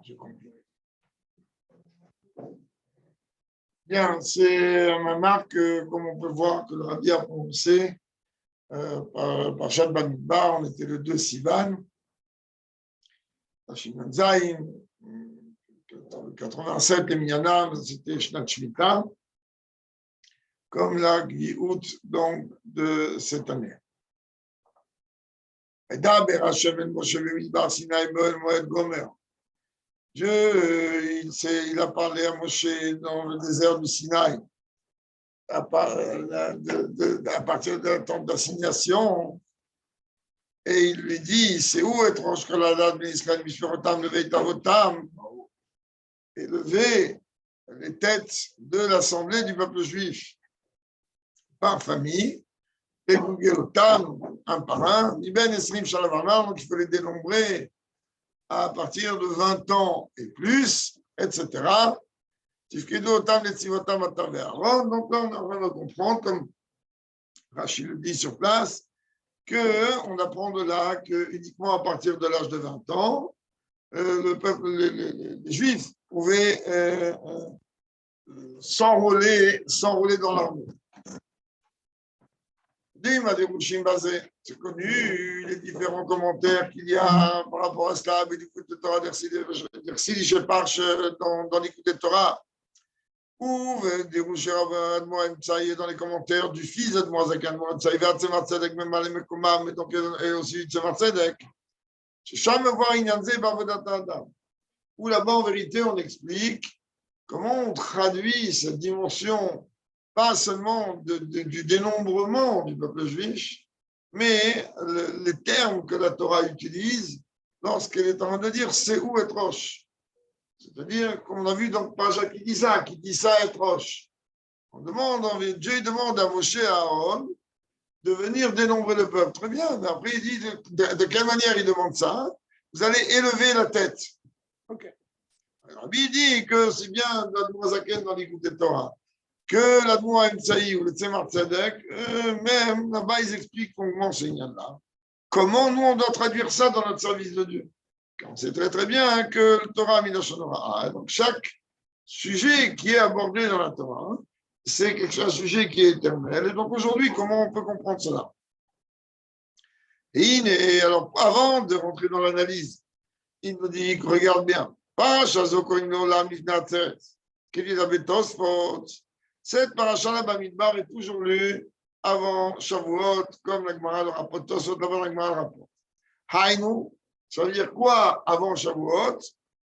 je comprends. Bien, c'est un marque, comme on peut voir, que le Rabbi a prononcé par Shat Bamidbar. On était le 2 Sivan, Shinan Zayin, 87, les Minyanam, c'était Shnat Shmita, comme la Giout donc de cette année. Il a parlé à Moshe dans le désert du Sinaï, à partir de la tente d'assignation, et il lui dit, c'est où être Rosh Kaladat Ben Israël Mishperotam Levei Tavotam, élever les têtes de l'assemblée du peuple juif par famille, et Gugelotam, un par un, Iben Esrim Shalavamar, donc il faut les dénombrer à partir de 20 ans et plus, etc. Donc là, on est en train de comprendre, comme Rachid le dit sur place, qu'on apprend de là que uniquement à partir de l'âge de 20 ans, le peuple, les Juifs pouvaient s'enrôler dans l'armée. C'est connu, les différents commentaires qu'il y a par rapport à cela, mais du coup, de Torah d'Ersili Sheparch dans l'écoute de Torah, ou des dans les commentaires du fils d'Admoa Zakan, Tzemar Tzedek, et donc aussi Tzemar Tzedek, où là-bas, en vérité, on explique comment on traduit cette dimension, pas seulement du dénombrement du peuple juif, mais les termes que la Torah utilise lorsqu'elle est en train de dire c'est où être roche. C'est-à-dire qu'on a vu dans Paja qui dit ça être roche. Dieu demande à Moshe et à Aaron de venir dénombrer le peuple. Très bien, mais après il dit de quelle manière il demande ça? Vous allez élever la tête. Ok. Alors, il dit que c'est bien l'Admoa Zaken dans l'écoute de Torah, que l'Admoa Emtsaï ou le Tzemar Tzedek, même là-bas, ils expliquent comment c'est là. Comment nous, on doit traduire ça dans notre service de Dieu? On sait très très bien que le Torah Minashonora, donc chaque sujet qui est abordé dans la Torah, c'est un sujet qui est éternel. Et donc aujourd'hui, comment on peut comprendre cela? Et alors, avant de rentrer dans l'analyse, il nous dit, regarde bien, cette paracha Bamidbar est toujours lue avant Shavuot, comme la Gemara le rapporte, Tosot avant la Gemara le rapporte. Haïnou, ça veut dire quoi avant Shavuot?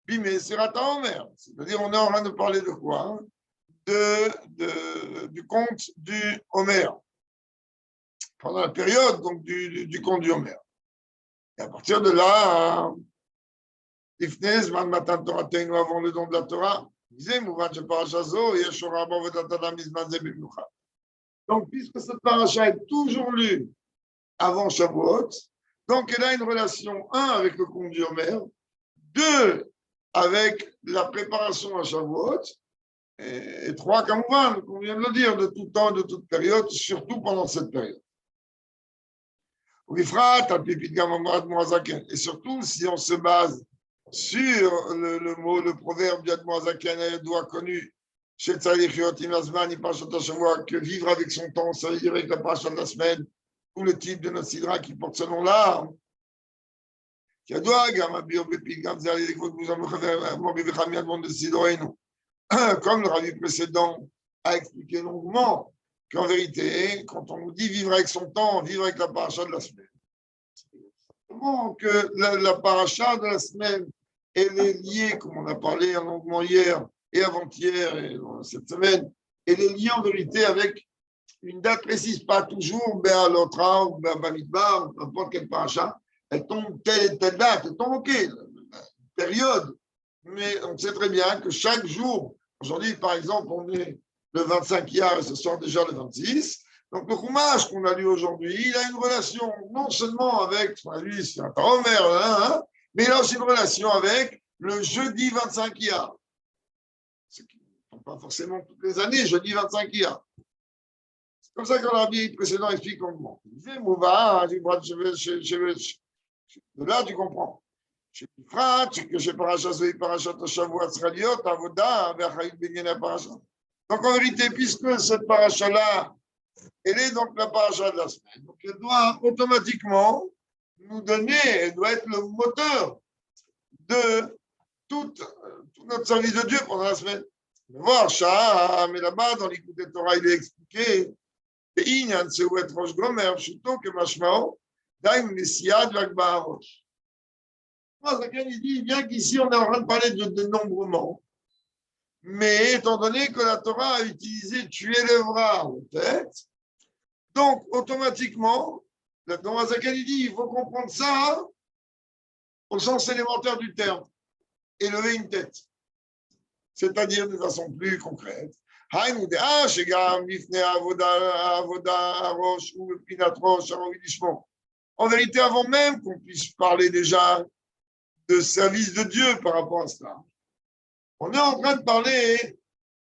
Bimé Sirata Omer. C'est-à-dire, on est en train de parler de quoi? Du conte du Homer. Pendant la période donc, du conte du Homer. Et à partir de là, Ifnez, Man Matan Torah Teinu, avant le don de la Torah, disait Mouvan Sheparachazo, Yeshua Rabban Vedatana Mizman Zebimnucha. Donc, puisque cette paracha est toujours lue avant Shavuot, donc elle a une relation, 1, avec le conte du Homer, 2, avec la préparation à Shavuot, et 3, comme on vient de le dire, de tout temps, de toute période, surtout pendant cette période. Et surtout, si on se base sur le mot, le proverbe d'Admoazaken, un doigt connu, que vivre avec son temps, ça veut dire avec la paracha de la semaine, ou le type de notre sidra qui porte ce nom-là. Comme le rabbi précédent a expliqué longuement qu'en vérité, quand on nous dit vivre avec son temps, vivre avec la paracha de la semaine, comment que la paracha de la semaine, elle est liée, comme on a parlé longuement hier et avant-hier et cette semaine, elle est liée en vérité avec une date précise, pas toujours Béalotra ou Bamidbar, n'importe quelle paracha, elle tombe telle et telle date, elle tombe ok, période, mais on sait très bien que chaque jour, aujourd'hui par exemple, on est le 25 Iyar et ce soir déjà le 26, donc le Chumash qu'on a lu aujourd'hui, il a une relation non seulement avec, lui c'est un Taomer, mais il a aussi une relation avec le jeudi 25 Iyar. Pas forcément toutes les années, jeudi 25 Iyar. C'est comme ça que le rabbi précédent explique comment. Il disait, Mouva, de là tu comprends. בפרט שכשפרשה זוהי פרשת השבוע צריכה להיות עבודה והחיים בענייני הפרשה. Donc en vérité, puisque cette paracha-là, elle est donc la paracha de la semaine, donc elle doit automatiquement nous donner, elle doit être le moteur de tout notre service de Dieu pendant la semaine. On va voir, Shah, mais là-bas, dans l'écoute de Torah, il est expliqué, Inyan, c'est où être Rosh Gomer, Chuto, que Mashmao, Daim, Nessiad, Vagba, Rosh. Il dit bien qu'ici, on est en train de parler de dénombrement. Mais étant donné que la Torah a utilisé tu élèveras en tête, donc automatiquement, la Torah Zaken dit il faut comprendre ça au sens élémentaire du terme, élever une tête, c'est-à-dire de façon plus concrète. En vérité, avant même qu'on puisse parler déjà de service de Dieu par rapport à cela, on est en train de parler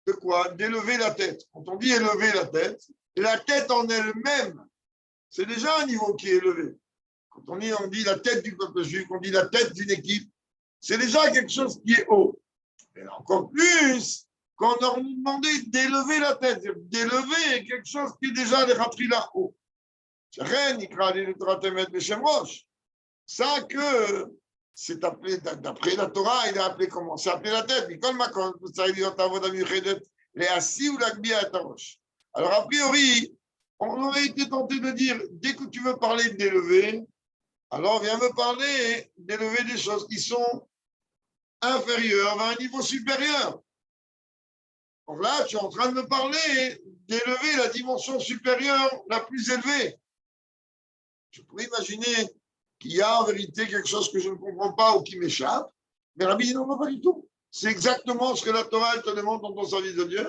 de quoi? D'élever la tête. Quand on dit élever la tête en elle-même, c'est déjà un niveau qui est élevé. Quand on dit la tête du peuple juif, on dit la tête d'une équipe, c'est déjà quelque chose qui est haut. Et encore plus, quand on leur demandait d'élever la tête, d'élever quelque chose qui est déjà les ratris là haut. Ça que c'est appelé, d'après la Torah, il est appelé comment? C'est appelé la tête. Alors, a priori, on aurait été tenté de dire, dès que tu veux parler d'élever, alors viens me parler d'élever des choses qui sont inférieures à un niveau supérieur. Donc là, tu es en train de me parler d'élever la dimension supérieure la plus élevée. Je pourrais imaginer qu'il y a en vérité quelque chose que je ne comprends pas ou qui m'échappe, mais Rabbi dit non, pas du tout. C'est exactement ce que la Torah te demande dans ton service de Dieu.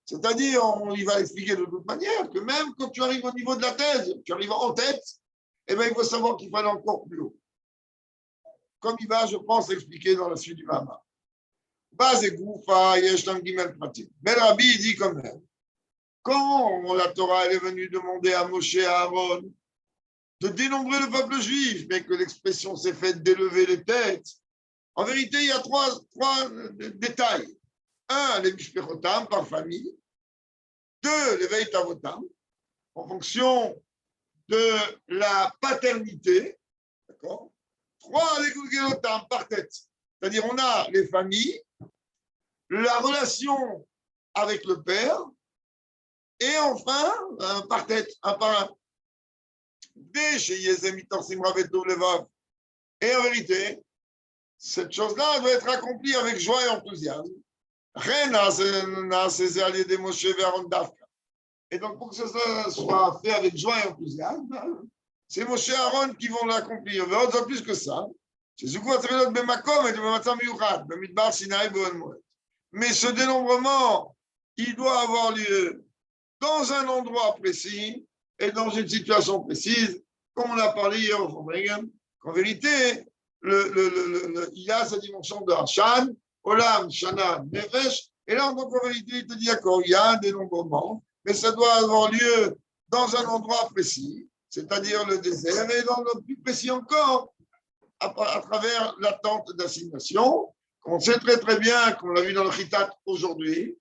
C'est-à-dire, on y va expliquer de toute manière que même quand tu arrives au niveau de la thèse, tu arrives en tête, eh bien, il faut savoir qu'il faut aller encore plus haut. Comme il va, je pense, expliquer dans la suite du Mama. Base et Goufa, Yeshtam Gimel Pratim. Mais Rabbi dit quand même, quand la Torah est venue demander à Moshe et à Aaron de dénombrer le peuple juif, mais que l'expression s'est faite d'élever les têtes, en vérité, il y a trois détails. Un, les mishpechotam par famille. Deux, les veitavotam, en fonction de la paternité. D'accord. Trois, les gulgelotam par tête. C'est-à-dire, on a les familles, la relation avec le père, et enfin, par tête, un par un. Et en vérité, cette chose-là doit être accomplie avec joie et enthousiasme. Et donc, pour que ça soit fait avec joie et enthousiasme, c'est Moshe et Aaron qui vont l'accomplir. Mais on plus que ça. Mais ce dénombrement, il doit avoir lieu dans un endroit précis et dans une situation précise, comme on a parlé hier au Fondringen, qu'en vérité, il y a cette dimension de Hashan, Olam, Shana, Nefesh, et là, donc, en vérité, il te dit, d'accord, il y a un dénombrement, mais ça doit avoir lieu dans un endroit précis, c'est-à-dire le désert, et dans le plus précis encore, à travers l'attente d'assignation. On sait très très bien, comme on l'a vu dans le Chitat aujourd'hui,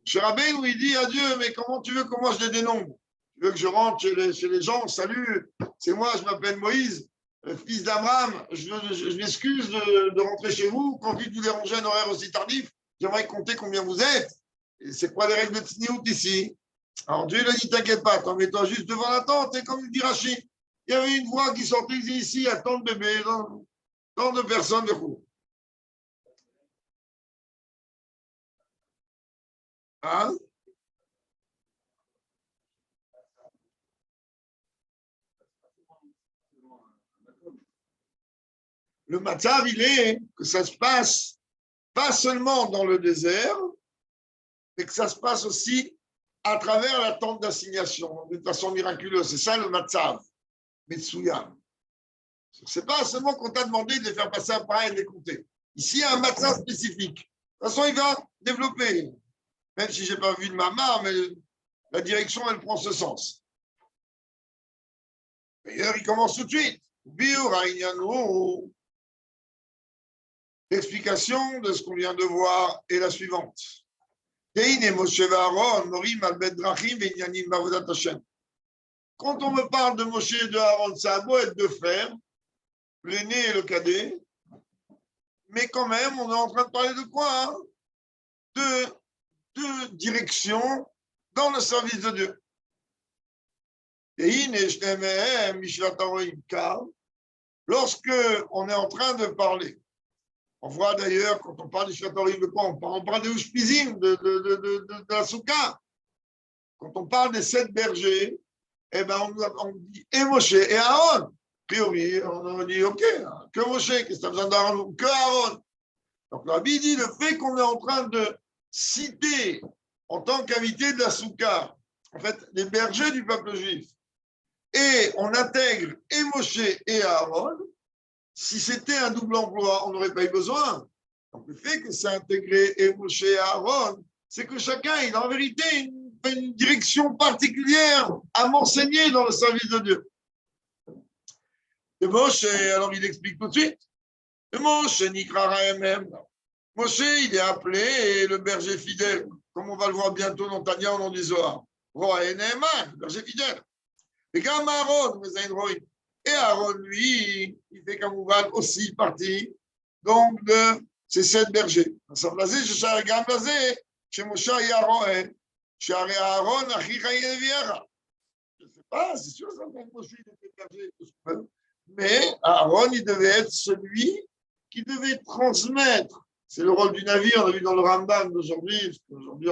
chez Rabbein, où il dit à Dieu, mais comment tu veux que moi je les dénombre? Tu veux que je rentre chez les gens, salut, c'est moi, je m'appelle Moïse, fils d'Abraham, je m'excuse de rentrer chez vous, quand vous dérangez un horaire aussi tardif, j'aimerais compter combien vous êtes. Et c'est quoi les règles de Tsniout ici? Alors Dieu lui a dit, t'inquiète pas, mets-toi juste devant la tente, et comme il dit Rachid, il y avait une voix qui sortait ici, à tant de bébés, tant de personnes de cours. Hein? Le matzav, il est que ça se passe pas seulement dans le désert, mais que ça se passe aussi à travers la tente d'assignation, d'une façon miraculeuse. C'est ça le matzav, Metsuyam. Ce n'est pas seulement qu'on t'a demandé de les faire passer un par un et de les compter. Ici, il y a un matzav spécifique. De toute façon, il va développer. Même si je n'ai pas vu de ma marre, mais la direction, elle prend ce sens. D'ailleurs, il commence tout de suite. L'explication de ce qu'on vient de voir est la suivante. Quand on me parle de Moshe et de Aaron, ça a beau être deux frères, l'aîné et le cadet, mais quand même, on est en train de parler de quoi, hein? De direction dans le service de Dieu. Car lorsque on est en train de parler, on voit d'ailleurs, quand on parle du Shvatorim, de quoi on parle des Ushpizim, de la Souka. Quand on parle des 7 bergers, eh ben on dit et Moshe et Aaron. A priori, on dit OK, que Moshe, qu'est-ce que tu as besoin d'Aaron? Que Aaron. Donc la Bible dit le fait qu'on est en train de citer en tant qu'invité de la Souka, en fait, les bergers du peuple juif, et on intègre et Moshe et Aaron, si c'était un double emploi, on n'aurait pas eu besoin. Donc le fait que c'est intégré et Moshe et Aaron, c'est que chacun, il a en vérité une direction particulière à m'enseigner dans le service de Dieu. Et Moshe, alors il explique tout de suite. Et Moshe, Nikrara même. Moshe, il est appelé le berger fidèle, comme on va le voir bientôt dans Tania au nom du Zohar. Roa et Nehman, berger fidèle. Et comme Aaron, et Aaron, lui, il fait comme Mouval aussi partie donc de ces 7 bergers. Je ne sais pas, c'est sûr, ça va être Moshe, il était berger, mais Aaron, il devait être celui qui devait transmettre. C'est le rôle du navire, on a vu dans le Rambam d'aujourd'hui, parce qu'aujourd'hui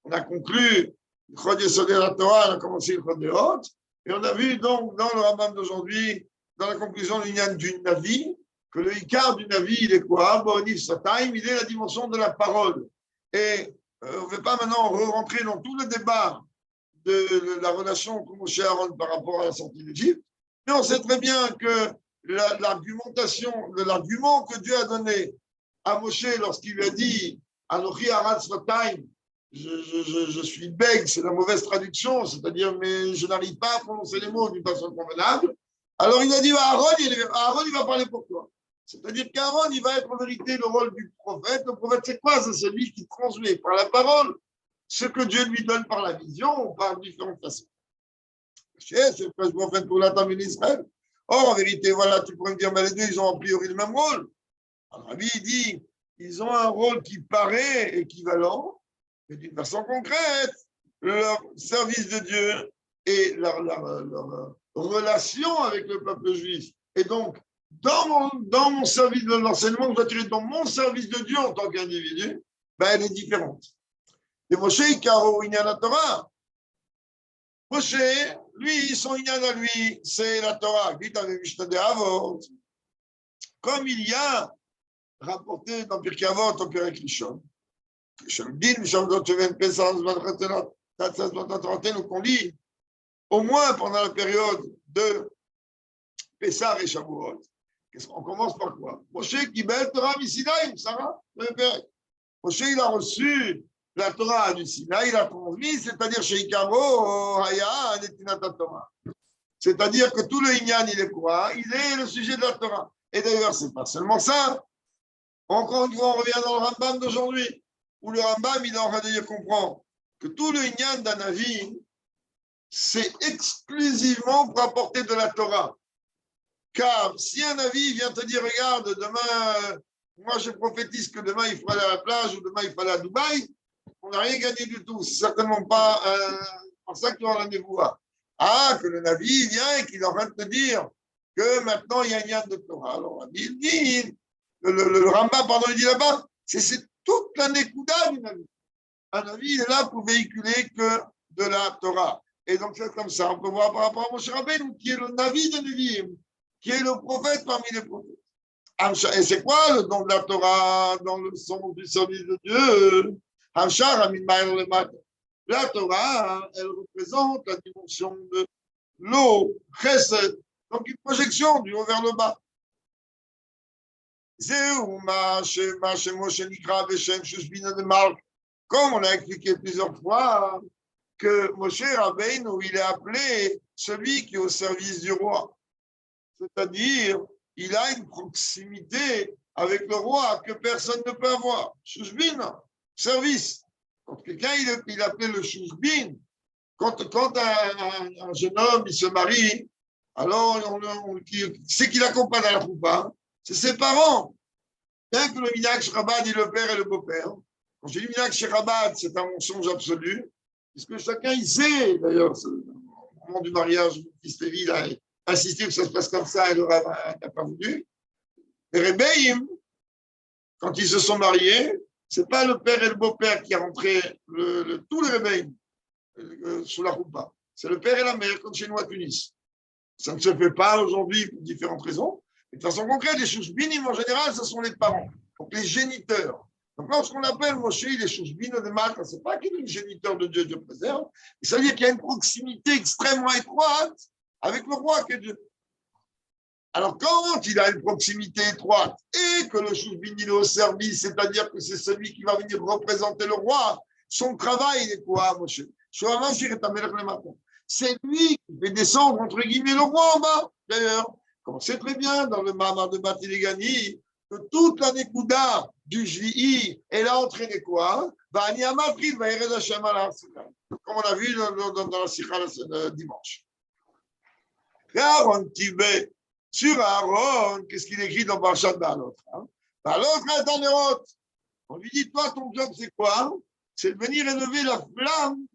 on a conclu le Chod Yesodé la Torah, on a commencé le Chod Hot, et on a vu donc dans le Rambam d'aujourd'hui, dans la conclusion du navire, que le Icar du navire, il est quoi? Bonif Sataim, il est la dimension de la parole. Et on ne veut pas maintenant rentrer dans tout le débat de la relation entre Moshe et Aaron par rapport à la sortie d'Égypte, mais on sait très bien que l'argument que Dieu a donné à Moshe lorsqu'il lui a dit Anochi Aratz Svatayim, je suis bègue, c'est la mauvaise traduction, c'est-à-dire, mais je n'arrive pas à prononcer les mots d'une façon convenable. Alors il a dit Aaron, il va parler pour toi. C'est-à-dire qu'Aaron, il va être en vérité le rôle du prophète. Le prophète, c'est quoi? C'est celui qui transmet par la parole ce que Dieu lui donne par la vision, par différentes façons. C'est le prophète pour l'attendre en Israël. Or, en vérité, voilà, tu pourrais me dire, mais les deux, ils ont a priori le même rôle. Alors, lui, il dit, ils ont un rôle qui paraît équivalent, mais d'une façon concrète. Leur service de Dieu et leur relation avec le peuple juif. Et donc, dans mon service de l'enseignement que je dois tirer dans mon service de Dieu en tant qu'individu, ben, elle est différente. Et Moshe, Ikaro, Inyan Torah. Moshe, lui, son Inyan à lui, c'est la Torah. Comme il y a rapporté dans Pirkei Avot, au Pérec Rishon, donc on lit au moins pendant la période de Pessah et Shavuot. On commence par quoi? Moshe Kibel Torah Misinaïm, Sarah, Moshe, il a reçu la Torah du Sinaï, il a transmis, c'est-à-dire chez Ikaro, Haya, Netinat Torah. C'est-à-dire que tout le Inyan, il est quoi? Il est le sujet de la Torah. Et d'ailleurs, c'est pas seulement ça. Encore une fois, on revient dans le Rambam d'aujourd'hui, où le Rambam, il est en train de dire, comprend que tout le Inyan d'un avis, c'est exclusivement pour apporter de la Torah. Car si un avis vient te dire, regarde, demain, moi je prophétise que demain il faut aller à la plage ou demain il faut aller à Dubaï, on n'a rien gagné du tout. C'est certainement pas en ça qu'il y aura la névoie. Ah, que le Navi vient et qu'il est en train de te dire que maintenant il y a un yann de Torah. Alors il dit, le Rambam, pardon, il dit là-bas, c'est toute la Nekuda du Navi. Un Navi, il est là pour véhiculer que de la Torah. Et donc c'est comme ça, on peut voir par rapport à Moshe Rabbeinu, qui est le Navi de Nevi'im, qui est le prophète parmi les prophètes. Et c'est quoi le don de la Torah dans le sens du service de Dieu? La Torah, elle représente la dimension de l'eau, chesed, donc une projection du haut vers le bas. Comme on a expliqué plusieurs fois, que Moshe Rabbeinu, il est appelé celui qui est au service du roi. C'est-à-dire, il a une proximité avec le roi que personne ne peut avoir. Shusbin, service. Quand quelqu'un, il appelait le Shusbin, quand un jeune homme, il se marie, alors c'est qui l'accompagne à la choupa, c'est ses parents. Bien que le minhag Shabbat dit le père et le beau-père. Quand j'ai dit minhag Shabbat, c'est un mensonge absolu, puisque chacun il sait, d'ailleurs, au moment du mariage, mon fils Lévi, il a insisté que ça se passe comme ça, et le rabbin n'a pas voulu. Les Rebbeim, quand ils se sont mariés, c'est pas le père et le beau-père qui a rentré tous les Rebbeim sous la roupa. C'est le père et la mère, comme chez nous à Tunis. Ça ne se fait pas aujourd'hui pour différentes raisons. Mais de façon concrète, les chouchbinim, en général, ce sont les parents, donc les géniteurs. Donc lorsqu'on appelle Moshe les chouchbinim de Malka, ce n'est pas qu'il est le géniteur de Dieu, Dieu préserve, mais ça veut dire qu'il y a une proximité extrêmement étroite avec le roi qui est Dieu. Alors quand il a une proximité étroite et que le chouchbinim est au service, c'est-à-dire que c'est celui qui va venir représenter le roi, son travail, il est quoi, Moshe? C'est lui qui fait descendre, entre guillemets, le roi en bas. D'ailleurs, comme on sait très bien dans le Mamar de Batiligani, que toute la Nekuda du Jvi'i, elle a entraîné quoi? Comme on a vu dans la Sikha dimanche. Aaron Tibet, sur Aaron, qu'est-ce qu'il écrit dans Barshat Baalot? Baalot est un Nérot. On lui dit, toi, ton job, c'est quoi? C'est de venir élever la flamme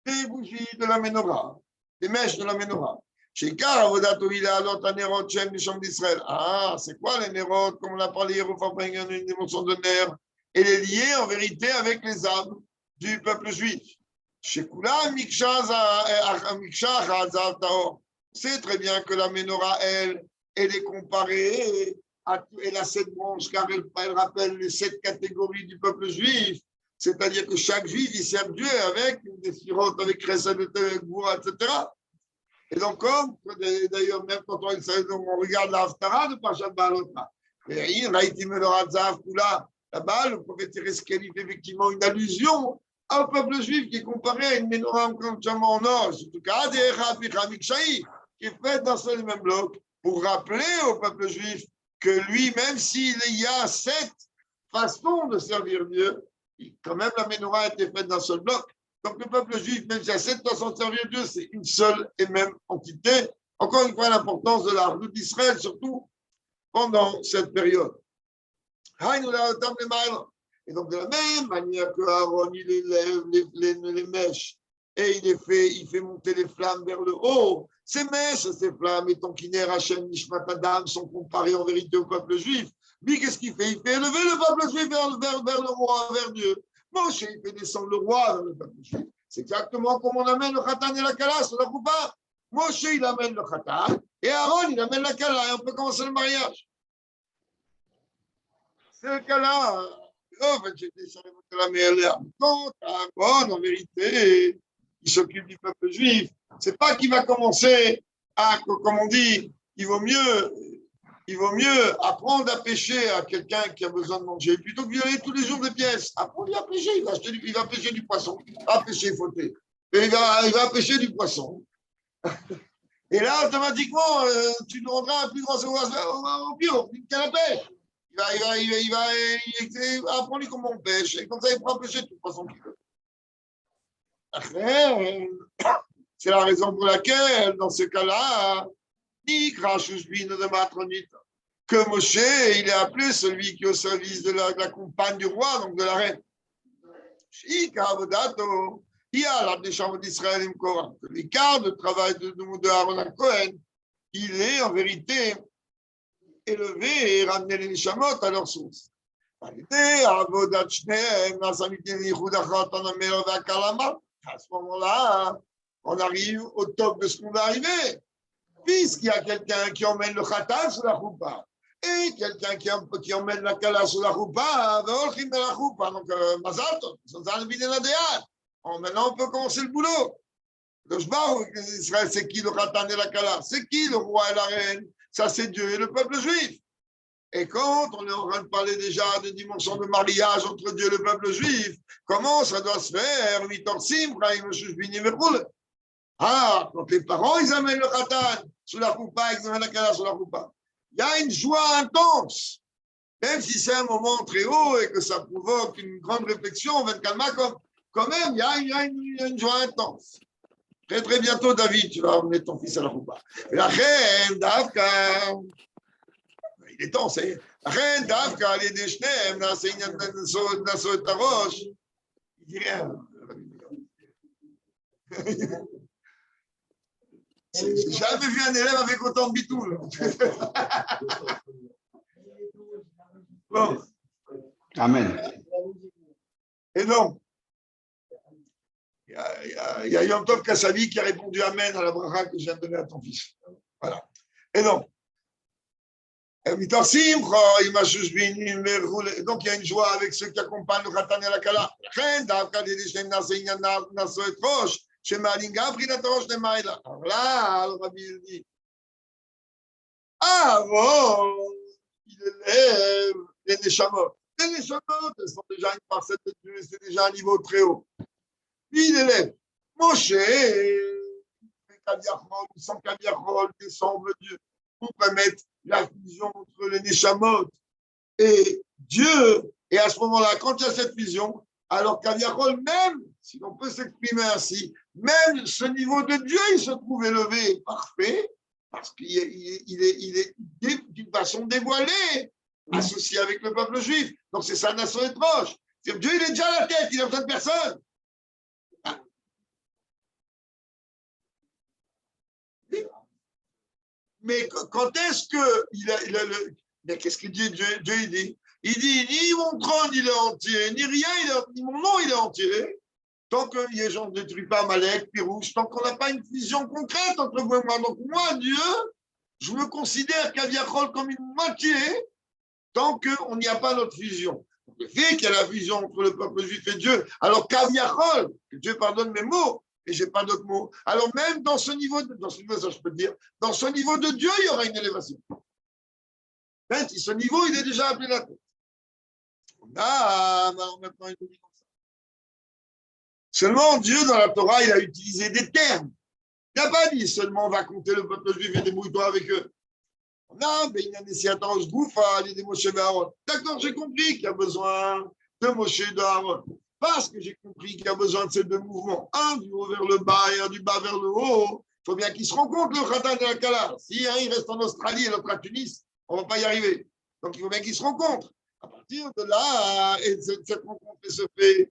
des bougies de la menorah, des mèches de la menorah. Chez Kar, Avodat Ovila, Alot, Anerot, Shem, Nisham d'Israël. Ah, c'est quoi les Nerot? Comme on a parlé hier, une dimension de nerfs. Elle est liée en vérité avec les âmes du peuple juif. Chez Kula, Miksha, Chazav, Taor. C'est très bien que la menorah, elle est comparée elle a 7 branches, car elle rappelle les 7 catégories du peuple juif. C'est-à-dire que chaque juif, il sert Dieu avec des sirotes, avec Chesed, Goura, etc. Et donc, comme, d'ailleurs, même quand on regarde la Haftara de Pachat Baalot, là-bas, le prophète Ereskel, il fait effectivement une allusion au peuple juif qui est comparé à une menorah en or, en tout cas, qui est faite dans ce même bloc, pour rappeler au peuple juif que lui, même s'il y a 7 façons de servir Dieu, quand même, la menorah a été faite d'un seul bloc. Donc, le peuple juif, même s'il y a 7 façons de servir Dieu, c'est une seule et même entité. Encore une fois, l'importance de la route d'Israël, surtout pendant cette période. Et donc, de la même manière que Aaron, il élève les mèches et il fait monter les flammes vers le haut, ces mèches, ces flammes, étant qu'Iner, Hachem, Nishmat Adam, sont comparées en vérité au peuple juif. Lui, qu'est-ce qu'il fait? Il fait élever le peuple juif vers le roi, vers Dieu. Moshe, il fait descendre le roi vers le peuple juif. C'est exactement comme on amène le Khatan et la Kala sur la Koupa. Moshe, il amène le Khatan et Aaron, il amène la Kala. Et on peut commencer le mariage. C'est le cas-là. En fait, j'ai déjà la meilleure. Quand Aaron, en vérité, il s'occupe du peuple juif, c'est pas qu'il va commencer à, comme on dit, il vaut mieux apprendre à pêcher à quelqu'un qui a besoin de manger plutôt que violer tous les jours des pièces. Apprendre à pêcher, il va pêcher du poisson. Pas pêcher, fauté. Mais il va pêcher du poisson. Et là, automatiquement, tu demanderas un plus grand au bio, une canne à pêche. Il va apprendre comment on pêche. Et comme ça, il pourra pêcher tout le poisson qu'il veut. Après, c'est la raison pour laquelle, dans ce cas-là, que Moshe, il est appelé celui qui est au service de la compagne du roi, donc de la reine. Il y a la décharge d'Israël l'écart de travail de Aaron Cohen, il est en vérité élevé et ramené les Neshamot à leur source. À ce moment-là, on arrive au top de ce qu'on va arriver. Puisqu'il y a quelqu'un qui emmène le Khatan sur la Choupa et quelqu'un qui emmène la Kala sur la Choupa, donc Mazal Tov, maintenant on peut commencer le boulot. Le Shbar, Israël, c'est qui le Khatan et la Kala? C'est qui le roi et la reine? Ça, c'est Dieu et le peuple juif. Et quand on est en train de parler déjà de dimension de mariage entre Dieu et le peuple juif, comment ça doit se faire? Ah, quand les parents, ils amènent le Khatan sur la Choupa, ils amènent la Kala sur la Choupa. Il y a une joie intense. Même si c'est un moment très haut et que ça provoque une grande réflexion, quand même, il y a une joie intense. Très, très bientôt, David, tu vas emmener ton fils à la rouba. La reine d'Afka, il est temps, ça y est. La reine d'Afka, les déchenèmes, Nasso et Taroche. Il dit rien. J'ai jamais vu un élève avec autant de bitoul. Bon. Amen. Et donc, il y a Yom Tov Kassavi qui a répondu Amen à la bracha que je viens de donner à ton fils. Voilà. Et donc, donc il y a une joie avec ceux qui accompagnent le Khatan et la Kala. Alors là, le Rabbi dit, Aaron, il élève les Neshamot. Les Neshamot, elles sont déjà une parcelle de Dieu, c'est déjà un niveau très haut. Puis il élève Moshe, sans Kaviachol, descend Dieu, pour permettre la fusion entre les Neshamot et Dieu. Et à ce moment-là, quand il y a cette fusion, alors Kaviachol, même, si l'on peut s'exprimer ainsi, même ce niveau de Dieu, il se trouve élevé, parfait, parce qu'il est d'une façon dévoilée, associé avec le peuple juif. Donc c'est sa nation étrange. Dieu, il est déjà à la tête, il n'a besoin de personne. Mais quand est-ce que mais qu'est-ce que dit Dieu, il dit? Il dit, ni mon trône il est entier, ni rien, ni mon nom il est entier. Tant que les gens ne détruisent pas Malek, Pirouche, tant qu'on n'a pas une vision concrète entre vous et moi. Donc moi, Dieu, je me considère Kaviachol comme une moitié tant qu'on n'y a pas notre fusion. Le fait qu'il y a la fusion entre le peuple juif et Dieu, alors Kaviachol, que Dieu pardonne mes mots, et je n'ai pas d'autres mots. Alors même dans ce niveau, ça je peux dire, dans ce niveau de Dieu, il y aura une élévation. Même si ce niveau, il est déjà appelé la tête. Alors maintenant, il nous dit comme ça. Seulement, Dieu, dans la Torah, il a utilisé des termes. Il n'a pas dit seulement on va compter le peuple juif et débrouille-toi avec eux. Non, mais il y a des siatanges Goufa, il y a des Moshe et Aaron. D'accord, j'ai compris qu'il y a besoin de Moshe et d'Aaron. Parce que j'ai compris qu'il y a besoin de ces deux mouvements. Un du haut vers le bas et un du bas vers le haut. Il faut bien qu'ils se rencontrent, le Khatan et la Kala. Si un il reste en Australie et l'autre à Tunis, on ne va pas y arriver. Donc il faut bien qu'ils se rencontrent. À partir de là, et cette rencontre se fait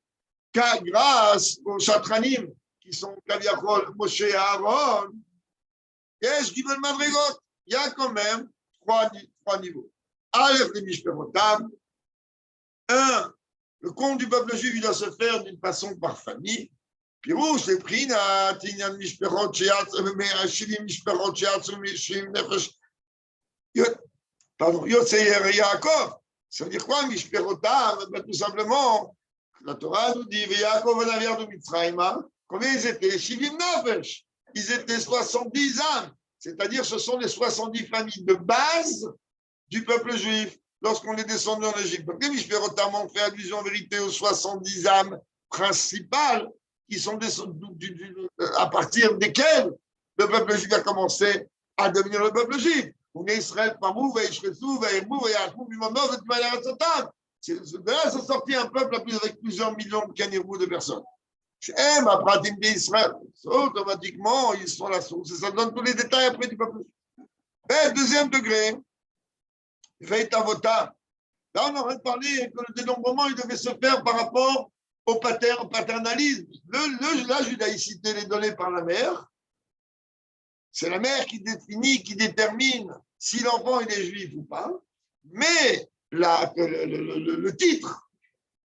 grâce aux chatranim qui sont Kaviachol, Moshe et Aaron. Qu'est-ce qu'ils veulent Madrigot? Il y a quand même trois niveaux. Aleph les Mishperotam. Un, le compte du peuple juif, il doit se faire d'une façon par famille. Pirouche, les Prina, Tinyan Mishperot, Shivim Mishperot, Shivim Nefesh. Pardon, Yotseyer Yaakov. Ça veut dire quoi, Mishperotam? Tout simplement, la Torah nous dit, Yaakov Anaviar de Mitzrayim, combien ils étaient? Shivim Nefesh. Ils étaient 70 âmes. C'est-à-dire, ce sont les 70 familles de base du peuple juif lorsqu'on est descendu en Égypte. Donc, les Mishperotam ont fait allusion en vérité aux 70 âmes principales qui sont à partir desquelles le peuple juif a commencé à devenir le peuple juif. Israël, de là, c'est sorti un peuple avec plusieurs millions de canirou de personnes. Automatiquement, ils sont la source. Et ça donne tous les détails après du peuple. Mais deuxième degré, Veitavota. Là, on aurait parlé que le dénombrement, il devait se faire par rapport au paternalisme. La judaïcité est donnée par la mère. C'est la mère qui définit, qui détermine si l'enfant il est juif ou pas. Mais le titre,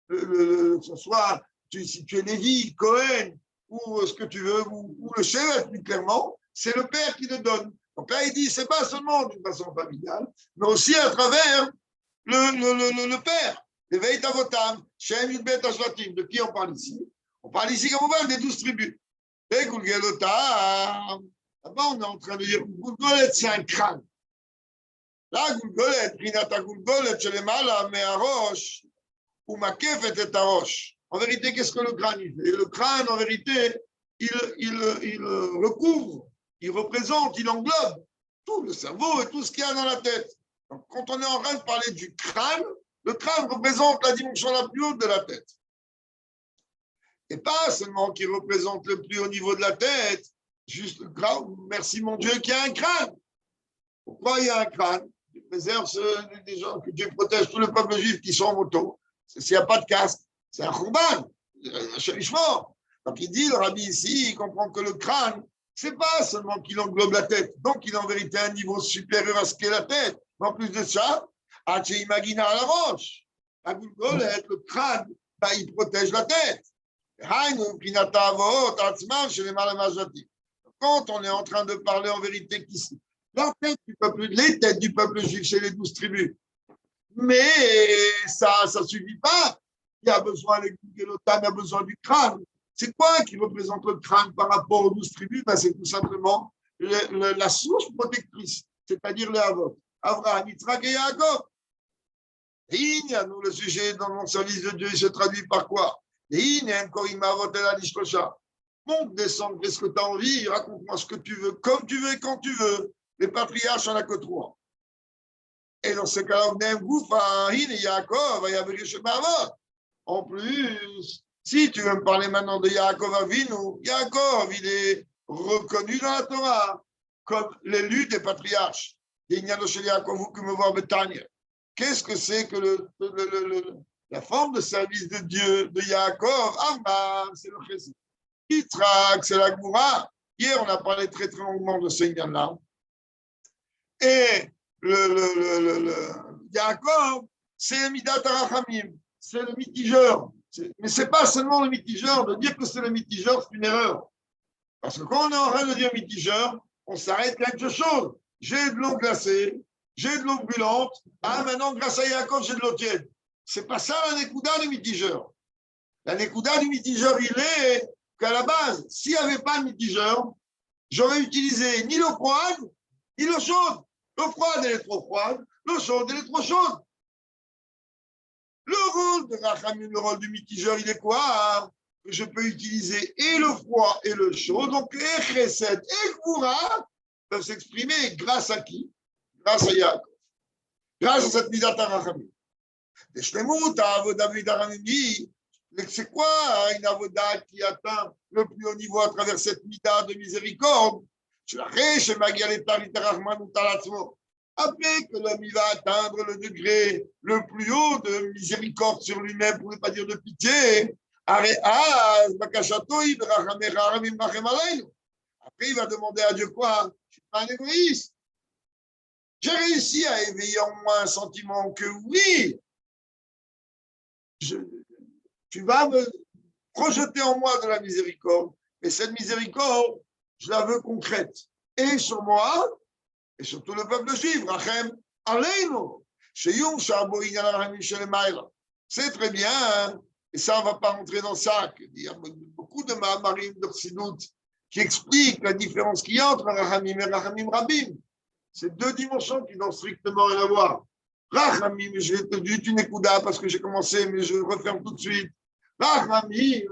que ce soit si tu es Lévi, Cohen, ou ce que tu veux, ou le chef, plus clairement, c'est le père qui le donne. Donc là, il dit, c'est pas seulement d'une façon familiale, mais aussi à travers le père. Les Veitavotam, Shem Yudbet Ashvatim. De qui on parle ici? On parle ici, comme on parle, des 12 tribus. Et Gulgelotam. Là-bas, on est en train de dire, Gulgolet, c'est un crâne. Là, Gulgolet, Rinata Gulgolet, Shelemala, Meharosh, ou Makefet et Tarosh. En vérité, qu'est-ce que le crâne il fait? Le crâne, en vérité, il recouvre, il représente, il englobe tout le cerveau et tout ce qu'il y a dans la tête. Donc, quand on est en train de parler du crâne, le crâne représente la dimension la plus haute de la tête. Et pas seulement qu'il représente le plus haut niveau de la tête, juste le crâne, merci mon Dieu qu'il y a un crâne. Pourquoi il y a un crâne? Dieu préserve des gens, que Dieu protège tout le peuple juif qui sont en moto. S'il n'y a pas de casque, c'est un khourban, un chérissement. Donc il dit, le rabbi ici, il comprend que le crâne, c'est pas seulement qu'il englobe la tête, donc il est en vérité un niveau supérieur à ce qu'est la tête. Mais en plus de ça, Haché Imagina à la roche, à Goulgolette, le crâne, ben, il protège la tête. Quand on est en train de parler en vérité qu'ici, la tête du peuple, les têtes du peuple juif chez les 12 tribus, mais ça ne suffit pas. Il y a besoin, il a besoin du crâne. C'est quoi qui représente le crâne par rapport aux 12 tribus? Ben, c'est tout simplement la source protectrice, c'est-à-dire les Havot. Avraham, Yitzhak et Yaakov. Nous, le sujet dans mon service de Dieu, il se traduit par quoi? Monte, descend, qu'est-ce que tu as envie? Raconte-moi ce que tu veux, comme tu veux et quand tu veux. Les patriarches, on n'a que 3. Et dans ce cas-là, on a un gouffre, Yaakov, en plus, si tu veux me parler maintenant de Yaakov Avinu, Yaakov, il est reconnu dans la Torah comme l'élu des patriarches. Qu'est-ce que c'est que la forme de service de Dieu de Yaakov? C'est le chesed. Yitzhak, c'est la Goura. Hier, on a parlé très très longuement de ce là. Et le Yaakov, c'est le Midat Arachamim, c'est le mitigeur. Mais ce n'est pas seulement le mitigeur. De dire que c'est le mitigeur, c'est une erreur. Parce que quand on est en train de dire mitigeur, on s'arrête quelque chose. J'ai de l'eau glacée, j'ai de l'eau brûlante. Ah, maintenant, grâce à Yaakov, j'ai de l'eau tiède. Ce n'est pas ça la Nekuda du mitigeur. La Nekuda du mitigeur, il est qu'à la base, s'il n'y avait pas de mitigeur, j'aurais utilisé ni l'eau froide, ni l'eau chaude. L'eau froide, elle est trop froide. L'eau chaude, elle est trop chaude. Le rôle de Rachamim, le rôle du mitigeur, il est quoi? Je peux utiliser et le froid et le chaud. Donc, et Chesed et Gvura peuvent s'exprimer grâce à qui? Grâce à Yaakov. Grâce à cette Midat Rachamim. C'est quoi une avoda qui atteint le plus haut niveau à travers cette Midat de miséricorde? Après que l'homme va atteindre le degré le plus haut de miséricorde sur lui-même, pour ne pas dire de pitié, après il va demander à Dieu quoi? Je ne suis pas un égoïste. J'ai réussi à éveiller en moi un sentiment que oui, tu vas me projeter en moi de la miséricorde, et cette miséricorde, je la veux concrète. Et sur moi, et sur tout le peuple juif, Rachem, Aleinu, c'est très bien, hein? Et ça, on ne va pas rentrer dans ça. Il y a beaucoup de Mahamarim de Chassidut qui expliquent la différence qu'il y a entre Rachamim et Rachamim Rabim. C'est deux dimensions qui n'ont strictement rien à voir. Rachamim, je vais te dire une écouda parce que j'ai commencé, mais je referme tout de suite. Rachamim,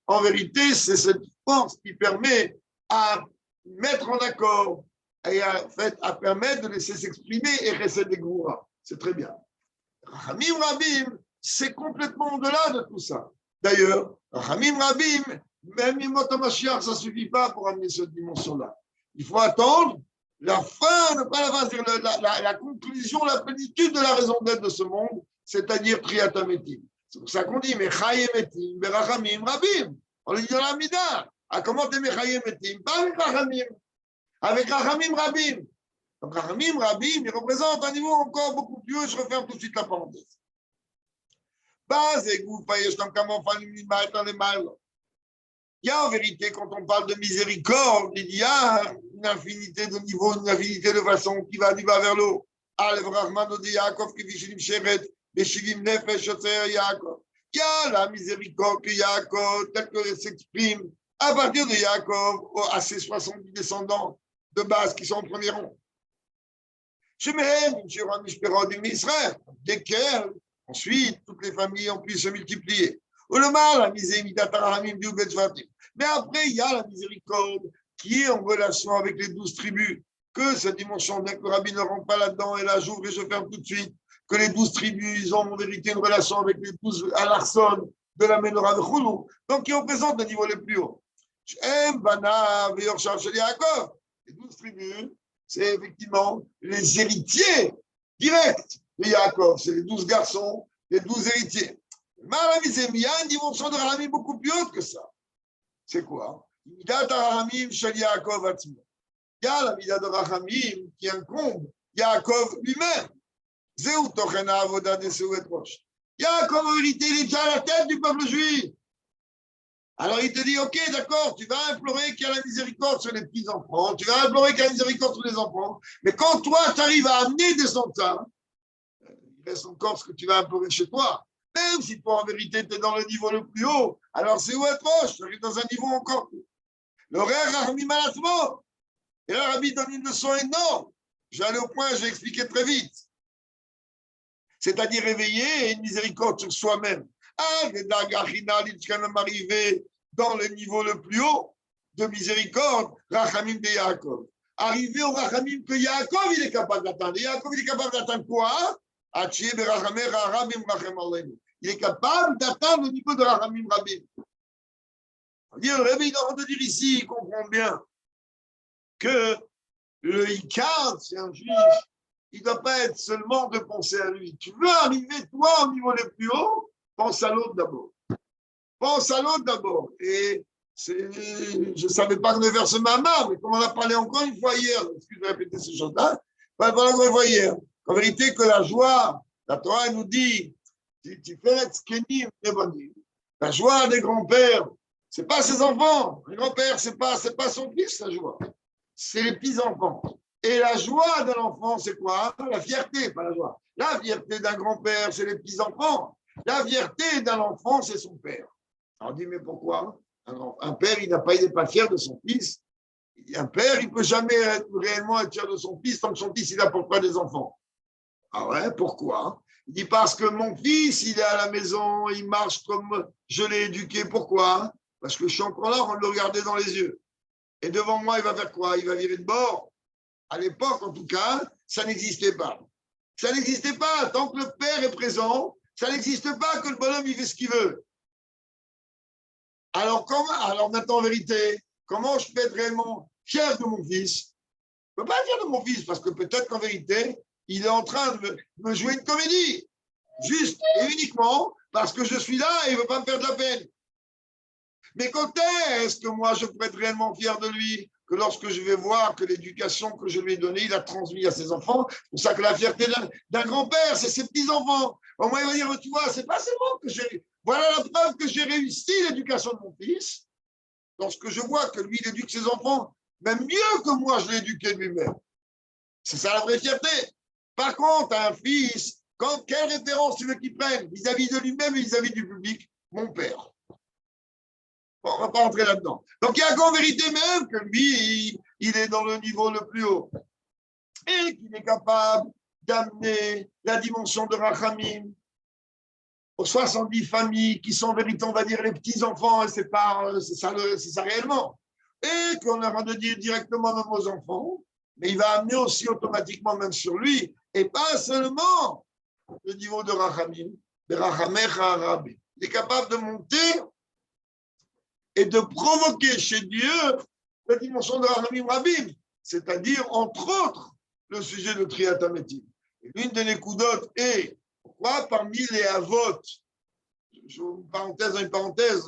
en vérité, c'est cette force qui permet à mettre en accord et à permettre de laisser s'exprimer et rester des Goura. C'est très bien. Rachamim Rabim, c'est complètement au-delà de tout ça. D'ailleurs, Rachamim Rabim, même Yemot HaMashiach, ça ne suffit pas pour amener cette dimension-là. Il faut attendre la fin, pas la fin, c'est-à-dire la conclusion, la plénitude de la raison d'être de ce monde, c'est-à-dire Triatametim. C'est pour ça qu'on dit Mechayemetim, Berachamim Rabim. On le dit dans la Mida. Ah, comment t'es Mechayemetim? Pas avec Rachamim. Avec Rachamim Rabim. Donc Rachamim Rabim, il représente un niveau encore beaucoup plus haut. Je referme tout de suite la parenthèse. Il y a en vérité, quand on parle de miséricorde, il y a une infinité de niveaux, une infinité de façons qui va du bas vers l'eau. Il y a la miséricorde que Yaakov, telle qu'elle s'exprime à partir de Yaakov à ses 70 descendants de base qui sont en premier rang. Desquels, ensuite, toutes les familles ont pu se multiplier. Mais après, il y a la miséricorde qui est en relation avec les 12 tribus. que cette dimension, bien que le rabbi ne rentre pas là-dedans, et là j'ouvre et je ferme tout de suite, que les 12 tribus, ils ont en vérité une relation avec les 12 alarson de la Menorah de Choulou, donc qui représentent le niveau le plus haut. Les 12 tribus, c'est effectivement les héritiers directs de Yaakov, c'est les 12 garçons, les 12 héritiers. Il y a une dimension de Rahamim beaucoup plus haute que ça. C'est quoi? Il y a la mida de Rahamim qui incombe Yaakov lui-même. Yaakov, en vérité, il est déjà à la tête du peuple juif. Alors il te dit, ok, d'accord, tu vas implorer qu'il y ait la miséricorde sur les petits-enfants, tu vas implorer qu'il y ait la miséricorde sur les enfants, mais quand toi, tu arrives à amener des centaines, il reste encore ce que tu vas implorer chez toi. Même si toi, en vérité, tu es dans le niveau le plus haut, alors c'est où être proche, tu arrives dans un niveau encore plus. L'horaire Rahmi Malatmo. Et là, Rabbi donne une leçon énorme. Je vais aller au point, je vais expliquer très vite. C'est-à-dire réveiller une miséricorde sur soi-même. Ah, il est quand même arrivé dans le niveau le plus haut de miséricorde, Rachamim de Yaakov. Arrivé au Rachamim que Yaakov, il est capable d'atteindre. Yaakov, il est capable d'atteindre quoi? Il est capable d'atteindre le niveau de Rachamim Rabim. Le réveil de dire ici, il comprend bien que le Icar, c'est un juif, il ne doit pas être seulement de penser à lui. Tu veux arriver, toi, au niveau le plus haut, pense à l'autre d'abord. Pense à l'autre d'abord. Et je ne savais pas que le verset Mama, mais comme on a parlé encore une fois hier, excusez de répéter ces choses-là, voilà qu'on voit hier. En vérité, que la joie, la Torah nous dit, tu fais la joie des grands-pères, ce n'est pas ses enfants. Les grands-pères, ce n'est pas son fils, la joie. C'est les petits-enfants. Et la joie de l'enfant, c'est quoi? La fierté, pas la joie. La fierté d'un grand-père, c'est les petits-enfants. La fierté d'un enfant, c'est son père. Alors on dit, mais pourquoi? Un père, il n'est pas fier de son fils. Un père, il ne peut jamais réellement être fier de son fils tant que son fils, il n'apporte pas des enfants. Ah ouais, pourquoi? Il dit, parce que mon fils, il est à la maison, il marche comme je l'ai éduqué. Pourquoi? Parce que je suis encore là, on le regarder dans les yeux. Et devant moi, il va faire quoi? Il va virer de bord. À l'époque, en tout cas, ça n'existait pas. Ça n'existait pas. Tant que le père est présent, ça n'existe pas que le bonhomme, il fait ce qu'il veut. Alors maintenant, en vérité, comment je peux être réellement fier de mon fils? Je ne peux pas être fier de mon fils parce que peut-être qu'en vérité, il est en train de me jouer une comédie. Juste et uniquement parce que je suis là et il ne veut pas me faire de la peine. Mais quand est-ce que moi, je peux être réellement fier de lui? Que lorsque je vais voir que l'éducation que je lui ai donnée, il a transmis à ses enfants. C'est pour ça que la fierté d'un grand-père, c'est ses petits-enfants. Au moins, il va dire, tu vois, c'est pas seulement que j'ai... Voilà la preuve que j'ai réussi l'éducation de mon fils. Lorsque je vois que lui, il éduque ses enfants, même mieux que moi, je l'ai éduqué lui-même. C'est ça la vraie fierté. Par contre, un fils, quelle référence tu veux qu'il prenne vis-à-vis de lui-même et vis-à-vis du public? Mon père. Bon, on ne va pas rentrer là-dedans. Donc, il y a qu'en vérité même que lui, il est dans le niveau le plus haut. Et qu'il est capable d'amener la dimension de Rachamim aux 70 familles qui sont en vérité, on va dire, les petits-enfants, et c'est ça réellement. Et qu'on aura de dire directement même aux enfants, mais il va amener aussi automatiquement même sur lui, et pas seulement le niveau de Rachamim, de Rachamecha Rabbi. Il est capable de monter et de provoquer chez Dieu la dimension de Rachamim Rabim, c'est-à-dire, entre autres, le sujet de Triatametim. L'une des Nekudot est, pourquoi parmi les Avot, une parenthèse dans une parenthèse,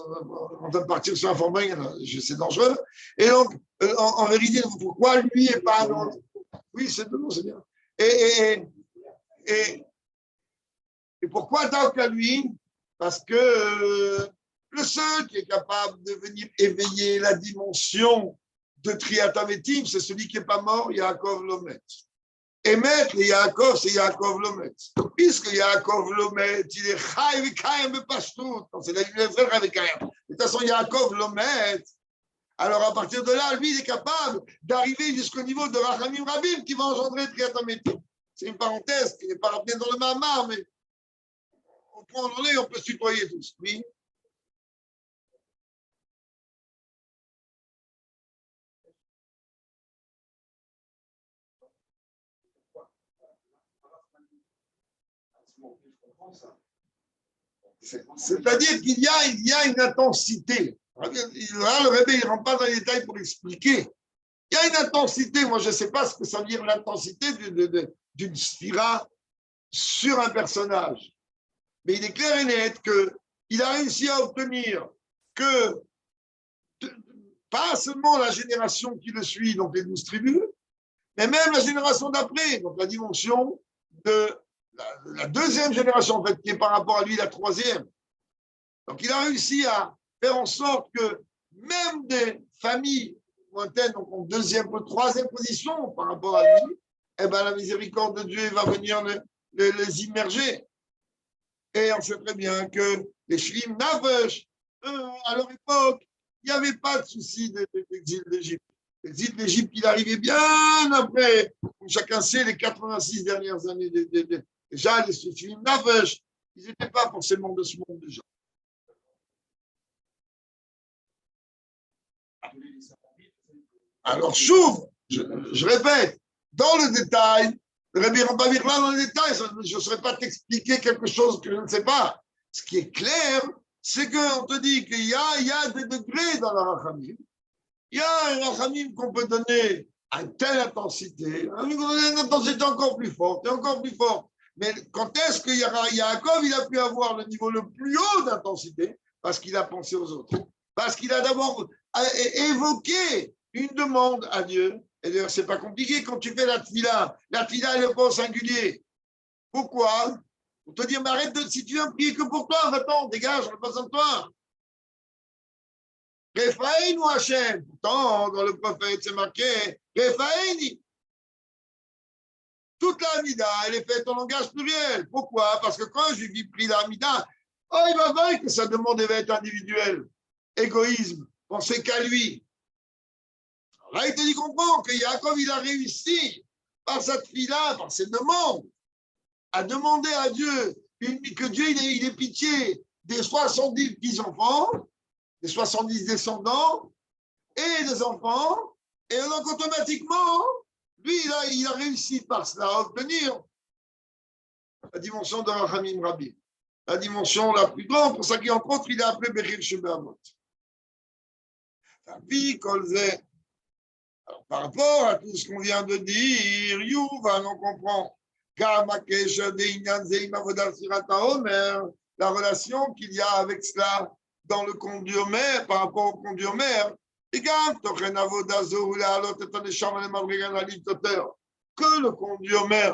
on va partir sur un format, c'est dangereux, et donc, en vérité, pourquoi lui et pas un autre? Oui, c'est bon, c'est bien. Et pourquoi tant qu'à lui? Parce que le seul qui est capable de venir éveiller la dimension de Triatametim, c'est celui qui n'est pas mort, Yaakov Lomet. Emet, le Yaakov, c'est Yaakov Lomet. Puisque Yaakov Lomet, il est Chai Vekayem Bepashtout, c'est la Chai Vekayem. De toute façon, Yaakov Lomet, alors à partir de là, lui, il est capable d'arriver jusqu'au niveau de Rachamim Rabim qui va engendrer Triatametim. C'est une parenthèse qui n'est pas rappelée dans le Mamar, mais au point où on en est, on peut se tutoyer tous. Oui. C'est-à-dire qu'il y a une intensité. Là, le Rebbe, il ne rentre pas dans les détails pour expliquer. Il y a une intensité. Moi, je ne sais pas ce que ça veut dire l'intensité d'une sphira sur un personnage. Mais il est clair et net qu'il a réussi à obtenir que pas seulement la génération qui le suit, donc les 12 tribus, mais même la génération d'après, donc la dimension de la deuxième génération, en fait, qui est par rapport à lui la troisième. Donc il a réussi à faire en sorte que même des familles lointaines, donc en deuxième ou troisième position par rapport à lui, eh ben, la miséricorde de Dieu va venir les immerger. Et on sait très bien que les Shlim Navesh, à leur époque, il n'y avait pas de souci d'exil d'Égypte. L'exil d'Égypte, il arrivait bien après. Chacun sait, les 86 dernières années. Déjà, les Shlim Navesh, ils n'étaient pas forcément de ce monde déjà. Alors, je répète, dans le détail, le Rabbi Rambam là dans le détail, je ne saurais pas t'expliquer quelque chose que je ne sais pas. Ce qui est clair, c'est qu'on te dit qu'il y a des degrés dans la Rachamim. Il y a un Rachamim qu'on peut donner à telle intensité, une intensité encore plus forte et encore plus forte. Mais quand est-ce que Yaakov, il a pu avoir le niveau le plus haut d'intensité? Parce qu'il a pensé aux autres. Parce qu'il a d'abord évoqué une demande à Dieu. Et d'ailleurs, ce n'est pas compliqué quand tu fais la tfila. La tfila, elle est pas au singulier. Pourquoi? Pour te dire, mais arrête si tu viens prier que pour toi, va-t'en, dégage, on n'a pas besoin de toi. Refaïn ou Hachem? Pourtant, dans le prophète, c'est marqué Refaïni. Toute la Hamida, elle est faite en langage pluriel. Pourquoi? Parce que quand je lui prie la Hamida, oh, il va voir que sa demande va être individuelle. Égoïsme, penser qu'à lui. Alors là, il te dit comprends que Yaakov, il a réussi par cette fille-là, par ses demandes, à demander à Dieu que Dieu il ait pitié des 70 petits-enfants, des 70 descendants et des enfants, et donc automatiquement, lui, il a réussi par cela à obtenir la dimension de Rachamim Rabbi, la dimension la plus grande, pour ça qu'en contre, il a appelé Bechir Shebeamot. Par rapport à tout ce qu'on vient de dire, Youva, on comprend la relation qu'il y a avec cela dans le conte du Homer, par rapport au conte du Homer, et que le conte du Homer,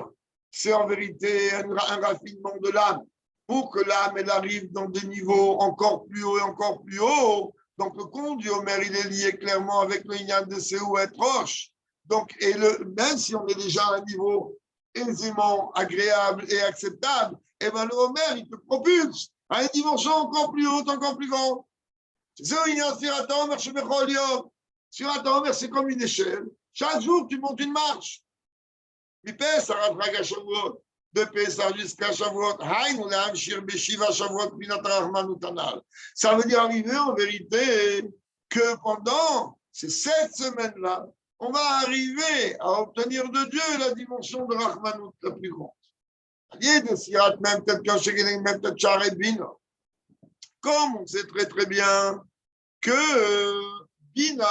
c'est en vérité un raffinement de l'âme, pour que l'âme elle arrive dans des niveaux encore plus hauts et encore plus hauts. Donc le conte du Homer, il est lié clairement avec le Inyan de Séou et Roche. Donc, même si on est déjà à un niveau aisément agréable et acceptable, et ben le Homer, il te propulse à une dimension encore plus haute, encore plus grande. Surat Homer, c'est comme une échelle. Chaque jour, tu montes une marche. De Pessah jusqu'à Shavuot. Ça veut dire arriver en vérité que pendant ces 7 semaines-là, on va arriver à obtenir de Dieu la dimension de Rahmanout la plus grande. Comme on sait très très bien que Bina,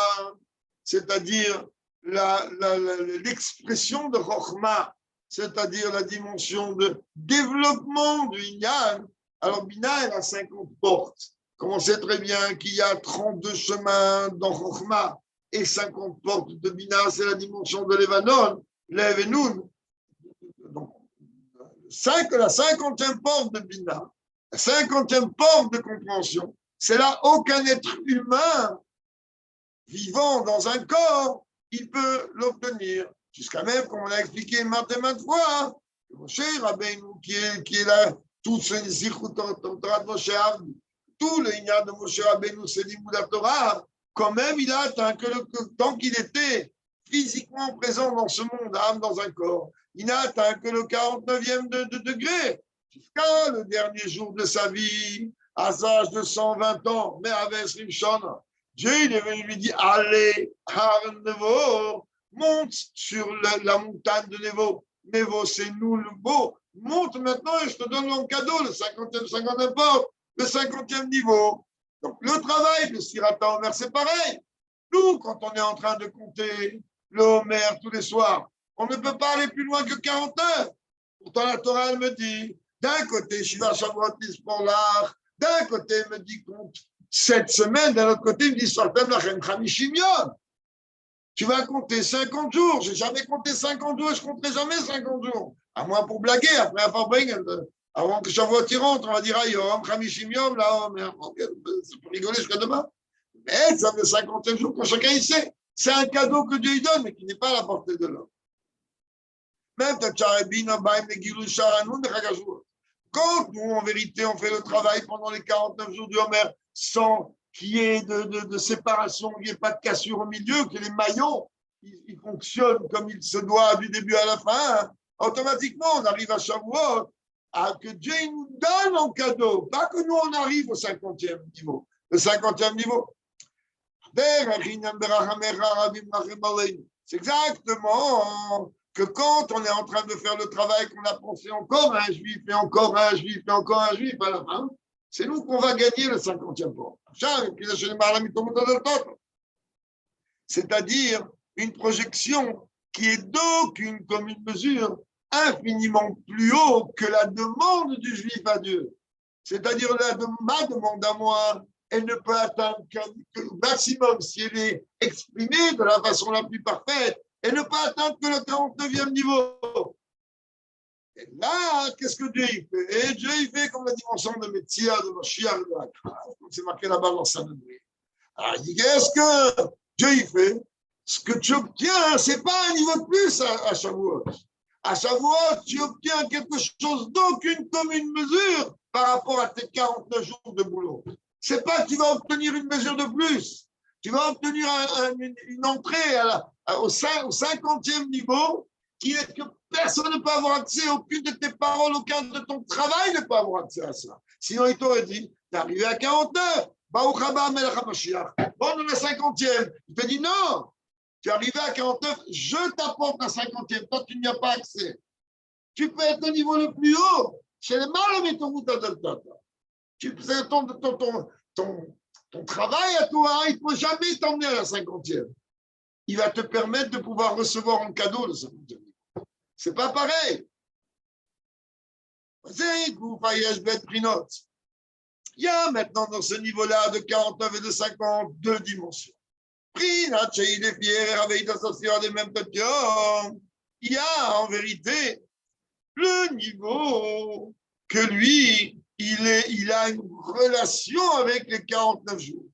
c'est-à-dire l'expression de Chokhmah, c'est-à-dire la dimension de développement du Inyan, alors Bina, elle a 50 portes. Comme on sait très bien qu'il y a 32 chemins dans Chokhmah et 50 portes de Bina, c'est la dimension de l'Evanon, l'Ev et Nun. Donc, la 50e porte de Bina, la 50e porte de compréhension, c'est là aucun être humain vivant dans un corps, il peut l'obtenir. Jusqu'à même, comme on l'a expliqué maintes et maintes fois, Moshe Rabbeinu, qui est là, tout ce Zichut Torah de Moshe Rabbeinu, tout le Inyan de Moshe Rabbeinu, c'est l'Imoud Torah, quand même, il a atteint que tant qu'il était physiquement présent dans ce monde, âme dans un corps, il n'a atteint que le 49e degré, jusqu'à le dernier jour de sa vie, à l'âge de 120 ans, mais avec Rimshon, Dieu il est venu lui dire, allez, Har Nevo, monte sur la montagne de Nevo. Nevo, c'est nous le beau, monte maintenant et je te donne en cadeau le 50e porte, le 50e niveau. Donc, le travail de Sirata Omer, c'est pareil. Nous, quand on est en train de compter le Homer tous les soirs, on ne peut pas aller plus loin que 40 heures. Pourtant, la Torah, elle me dit, d'un côté, Shiva Shavuot pour l'art, d'un côté, elle me dit compte 7 semaines, d'un autre côté, il me dit Sortem Lachem Chamishim Yom. Tu vas compter 50 jours. J'ai jamais compté 50 jours et je compterai jamais 50 jours. À moins pour blaguer, après avoir avant que Shavuot rentre, on va dire Ayom, Chamishim Yom, là, c'est pour rigoler jusqu'à demain. Mais ça fait 50 jours que chacun y sait. C'est un cadeau que Dieu lui donne, mais qui n'est pas à la portée de l'homme. Même quand nous, en vérité, on fait le travail pendant les 49 jours du Homer sans qu'il y ait de séparation, qu'il n'y ait pas de cassure au milieu, que les maillons ils fonctionnent comme il se doit du début à la fin, hein, automatiquement, on arrive à Shavuot, que Dieu nous donne en cadeau, pas que nous, on arrive au 50e niveau. Le 50e niveau. C'est exactement que quand on est en train de faire le travail qu'on a pensé encore un juif et encore un juif et encore un juif à la fin, c'est nous qu'on va gagner le 50e point. C'est-à-dire une projection qui est d'aucune commune mesure infiniment plus haut que la demande du juif à Dieu. C'est-à-dire ma demande à moi, elle ne peut atteindre que le maximum si elle est exprimée de la façon la plus parfaite. Elle ne peut atteindre que le 49e niveau. Et là, qu'est-ce que Dieu y fait? Et Dieu y fait comme la dimension de Métia, de Mashiach, de la grâce. C'est marqué là-bas dans Saint-Denis. Alors, il dit, qu'est-ce que Dieu y fait? Ce que tu obtiens, ce n'est pas un niveau de plus à Shavuot. À Shavuot, tu obtiens quelque chose d'aucune commune mesure par rapport à tes 49 jours de boulot. Ce n'est pas que tu vas obtenir une mesure de plus. Tu vas obtenir une entrée au 50e niveau que personne ne peut avoir accès, aucune de tes paroles, aucun de ton travail ne peut avoir accès à ça. Sinon, il t'aurait dit, tu es arrivé à 49, bon, on est la 50e. Il te dit non, tu es arrivé à 49, je t'apporte la 50e, toi tu n'y as pas accès. Tu peux être au niveau le plus haut, chez les mal, mais ton ton travail à toi, il ne peut jamais t'emmener à la 50e. Il va te permettre de pouvoir recevoir en cadeau le 50e. C'est pas pareil. Il y a maintenant dans ce niveau-là de 49 et de 50 deux dimensions. Il y a en vérité le niveau que lui, il a une relation avec les 49 jours.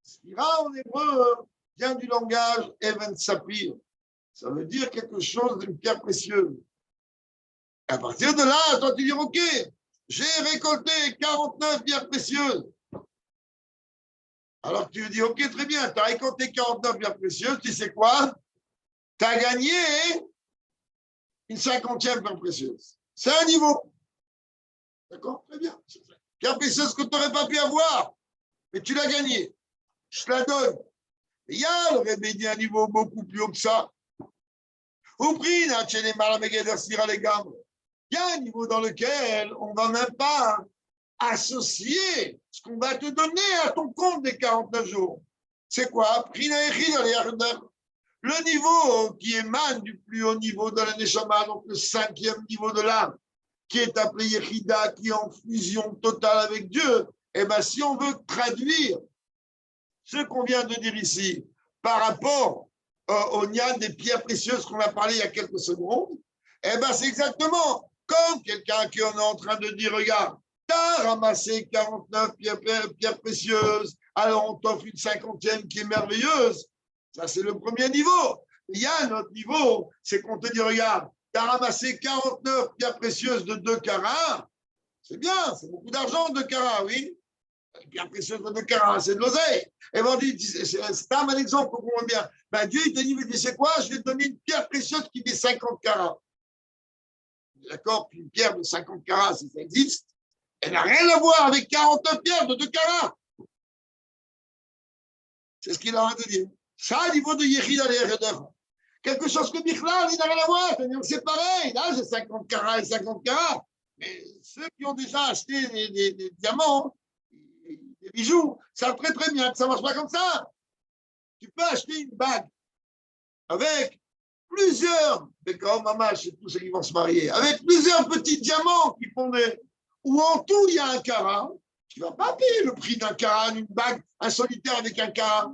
Sphira en hébreu vient du langage Even Sapir. Ça veut dire quelque chose d'une pierre précieuse. À partir de là, toi tu dis, ok, j'ai récolté 49 pierres précieuses. Alors tu dis, ok, très bien, tu as récolté 49 pierres précieuses, tu sais quoi? Tu as gagné une 50e pierre précieuse. C'est un niveau. D'accord? Très bien. Pierre précieuse que tu n'aurais pas pu avoir, mais tu l'as gagné. Je te la donne. Il y a le Rebbe dit un niveau beaucoup plus haut que ça. Il y a un niveau dans lequel on ne va même pas associer ce qu'on va te donner à ton compte des 49 jours. C'est quoi? Le niveau qui émane du plus haut niveau de la Neshama, donc le 5e niveau de l'âme, qui est appelé Yechida, qui est en fusion totale avec Dieu, eh bien, si on veut traduire ce qu'on vient de dire ici par rapport au nian des pierres précieuses qu'on a parlé il y a quelques secondes, eh bien, c'est exactement comme quelqu'un qui en est en train de dire, regarde, tu as ramassé 49 pierres précieuses, alors on t'offre une 50e qui est merveilleuse. Ça, c'est le premier niveau. Il y a un autre niveau, c'est qu'on te dit, regarde, tu as ramassé 49 pierres précieuses de 2 carats. C'est bien, c'est beaucoup d'argent, 2 carats, oui. Les pierres précieuses de 2 carats, c'est de l'oseille. Et on dit, c'est un exemple qu'on comprend bien. Ben, Dieu, il te dit, mais c'est quoi? Je vais te donner une pierre précieuse qui fait 50 carats. D'accord? Puis une pierre de 50 carats, si ça existe, elle n'a rien à voir avec 49 pierres de 2 carats. C'est ce qu'il a à te dire. Ça, au niveau de Yechida, quelque chose que Bichlal, il n'a rien à voir. C'est pareil, là j'ai 50 carats et 50 carats. Mais ceux qui ont déjà acheté des diamants, des bijoux, savent très très bien que ça ne marche pas comme ça. Tu peux acheter une bague avec plusieurs, comme maman, c'est tous ceux qui vont se marier, avec plusieurs petits diamants qui font des. Où en tout il y a un carat, tu ne vas pas payer le prix d'un carat, d'une bague, un solitaire avec un carat.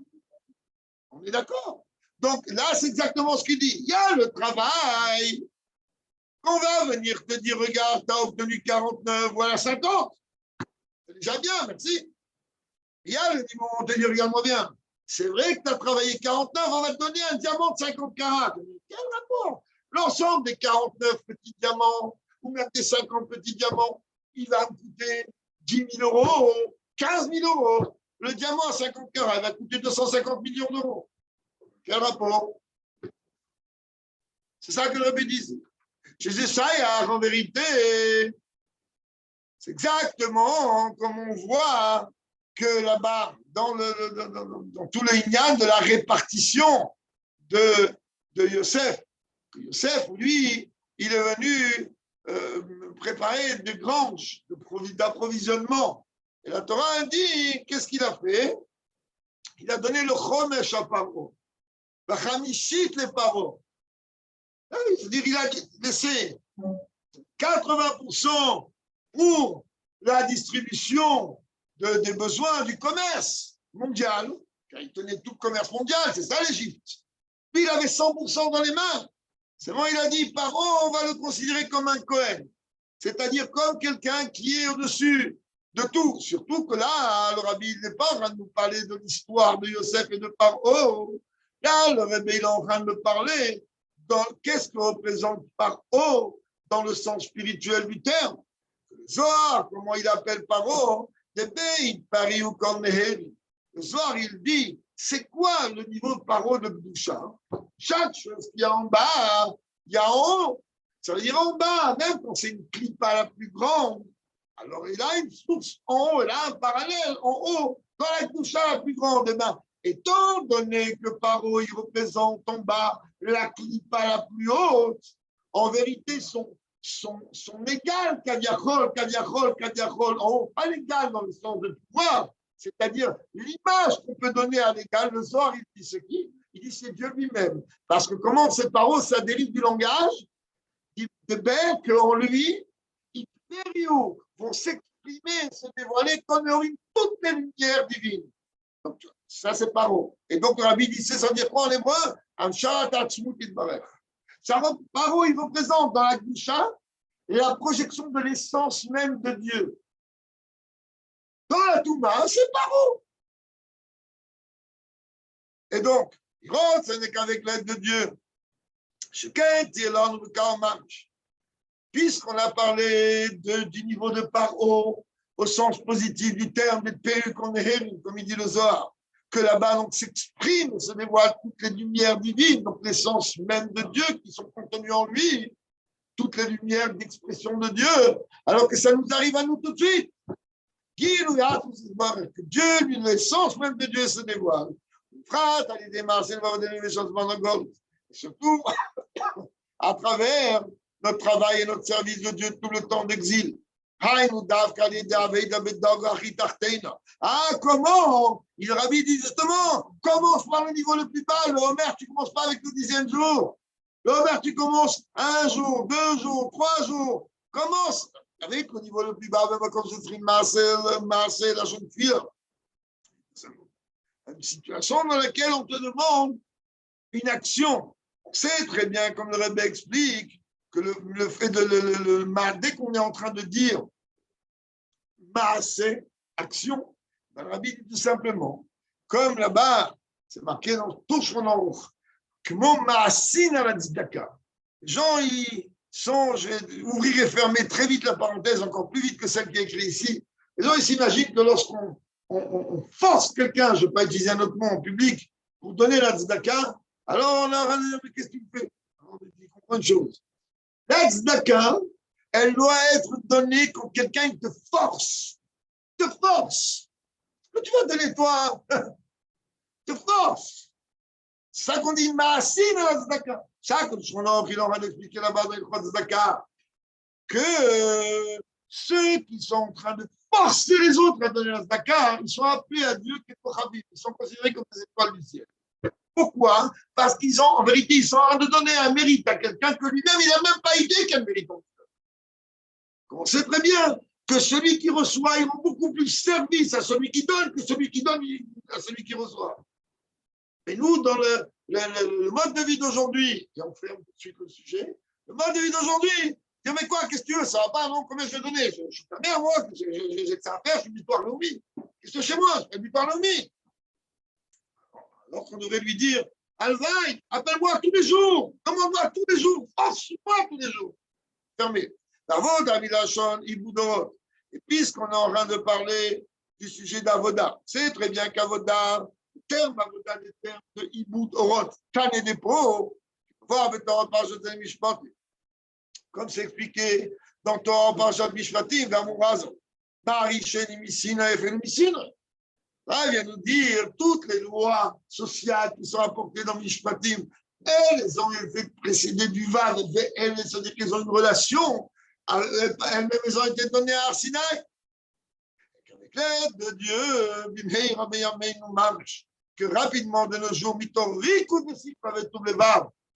On est d'accord? Donc là, c'est exactement ce qu'il dit. Il y a le travail. On va venir te dire, regarde, tu as obtenu 49, voilà 50. C'est déjà bien, merci. Il y a le niveau, on te dit, regarde-moi bien. C'est vrai que tu as travaillé 49, on va te donner un diamant de 50 carats. Quel rapport? L'ensemble des 49 petits diamants, ou même des 50 petits diamants, il va me coûter 10 000 euros, 15 000 euros. Le diamant à 50 carats, il va coûter 250 millions d'euros. Quel rapport? C'est ça que le Rabbi dit. Je dis ça, en vérité, c'est exactement comme on voit que là-bas, dans tout le Inyan de la répartition de Yosef. Yosef, lui, il est venu préparer des granges d'approvisionnement. Et la Torah dit, qu'est-ce qu'il a fait? Il a donné le chomesh à Paro, la chamishit les Paro. C'est-à-dire qu'il a laissé 80% pour la distribution des besoins du commerce mondial, car il tenait tout le commerce mondial, c'est ça l'Égypte. Puis il avait 100% dans les mains. C'est bon, il a dit, Paro, on va le considérer comme un Cohen, c'est-à-dire comme quelqu'un qui est au-dessus de tout. Surtout que là, le Rabbi n'est pas en train de nous parler de l'histoire de Yosef et de Paro. Là, le Rabbi est en train de me parler qu'est-ce que représente Paro dans le sens spirituel du terme. Zohar, comment il appelle Paro, le Zohar, il dit, c'est quoi le niveau de Paro de Bdoucha? Chaque chose qu'il y a en bas, il y a en haut. Ça veut dire en bas, même quand c'est une clipa la plus grande, alors il a une source en haut, il a un parallèle en haut, dans la Bdoucha la plus grande. Étant donné que Paro, il représente en bas la clipa la plus haute, en vérité, sont égales, Kadiachol, en haut, pas l'égal dans le sens de pouvoir, c'est-à-dire l'image qu'on peut donner à l'égal. Le Zohar, il dit c'est qui? Il dit c'est Dieu lui-même. Parce que comment c'est Paro, ça dérive du langage, de bien qu'en lui, ils vont s'exprimer, se dévoiler comme toutes les lumières divines. Donc, ça, c'est Paro. Et donc, le Rabbi dit, ça veut dire quoi en hébreu? Paro, il représente dans la Gdusha la projection de l'essence même de Dieu. Dans la Touma, c'est Paro. Et donc, ce n'est qu'avec l'aide de Dieu. Puisqu'on a parlé du niveau de Paro, au sens positif du terme, comme il dit le Zohar, que là-bas donc s'exprime, se dévoile toutes les lumières divines, donc l'essence même de Dieu qui sont contenues en lui, toutes les lumières d'expression de Dieu, alors que ça nous arrive à nous tout de suite. Que Dieu, lui, l'essence même de Dieu se dévoile. Et surtout, à travers notre travail et notre service de Dieu tout le temps d'exil. Ah, comment? Il Rabbi dit justement, commence par le niveau le plus bas. Le Homer, tu ne commences pas avec le 10e jour. Le Homer, tu commences 1 jour, 2 jours, 3 jours. Commence avec le niveau le plus bas, même comme ce serait Marcel, la jeune fille. C'est une situation dans laquelle on te demande une action. On sait très bien, comme le Rabbi explique, que le fait dès qu'on est en train de dire maasé, action, le Rabbi dit tout simplement, comme là-bas, c'est marqué dans tout son ordre, que mon maasin à la tzedaka. Les gens, ils sont, je vais ouvrir et fermer très vite la parenthèse, encore plus vite que celle qui est écrite ici. Les gens, ils s'imaginent que lorsqu'on force quelqu'un, je ne vais pas utiliser un autre mot en public, pour donner la tzedaka, alors on a dit, mais qu'est-ce que tu fais? Alors, on comprend une chose. La tzedaka, elle doit être donnée quand quelqu'un te force. Te force. Que tu vas donner toi? Te force. C'est ça qu'on dit Maasin à la Tzedaka. Ça, comme on a appris d'expliquer là-bas dans les trois Tzedaka, que ceux qui sont en train de forcer les autres à donner la Tzedaka, ils sont appelés à Dieu Ketochavim. Ils sont considérés comme des étoiles du ciel. Pourquoi? Parce qu'ils ont, en vérité, ils sont en train de donner un mérite à quelqu'un que lui-même, il n'a même pas idée quel mérite on fait. On sait très bien que celui qui reçoit, il rend beaucoup plus service à celui qui donne que celui qui donne à celui qui reçoit. Et nous, dans le mode de vie d'aujourd'hui, et on fait tout de suite le sujet, le mode de vie d'aujourd'hui, dis mais quoi, qu'est-ce que tu veux, ça va pas, non, combien je vais donner? Je suis ta mère, moi, j'ai que ça à faire, je suis butoir Léomi. Qu'est-ce que chez moi, je suis butoir Léomi. Alors qu'on devrait lui dire, Alvaï, appelle-moi tous les jours, demande-moi tous les jours, force-moi tous les jours. Fermé. Davod, Avilachon, Iboudorot. Et puisqu'on est en train de parler du sujet d'Avoda, c'est très bien qu'Avoda, le terme Avoda, des termes de Iboudorot, Kan et Dépôt, voir avec Torah Parashat Mishpat, comme c'est expliqué dans Torah Parashat Mishpatim, dans mon raison. Marishen Missina et Missina. Là, il vient nous dire toutes les lois sociales qui sont apportées dans Mishpatim, elles ont été précédées du Vav, c'est-à-dire qu'elles ont une relation, elles-mêmes elles ont été données à Arsinaï. Avec l'aide de Dieu, que rapidement de nos jours,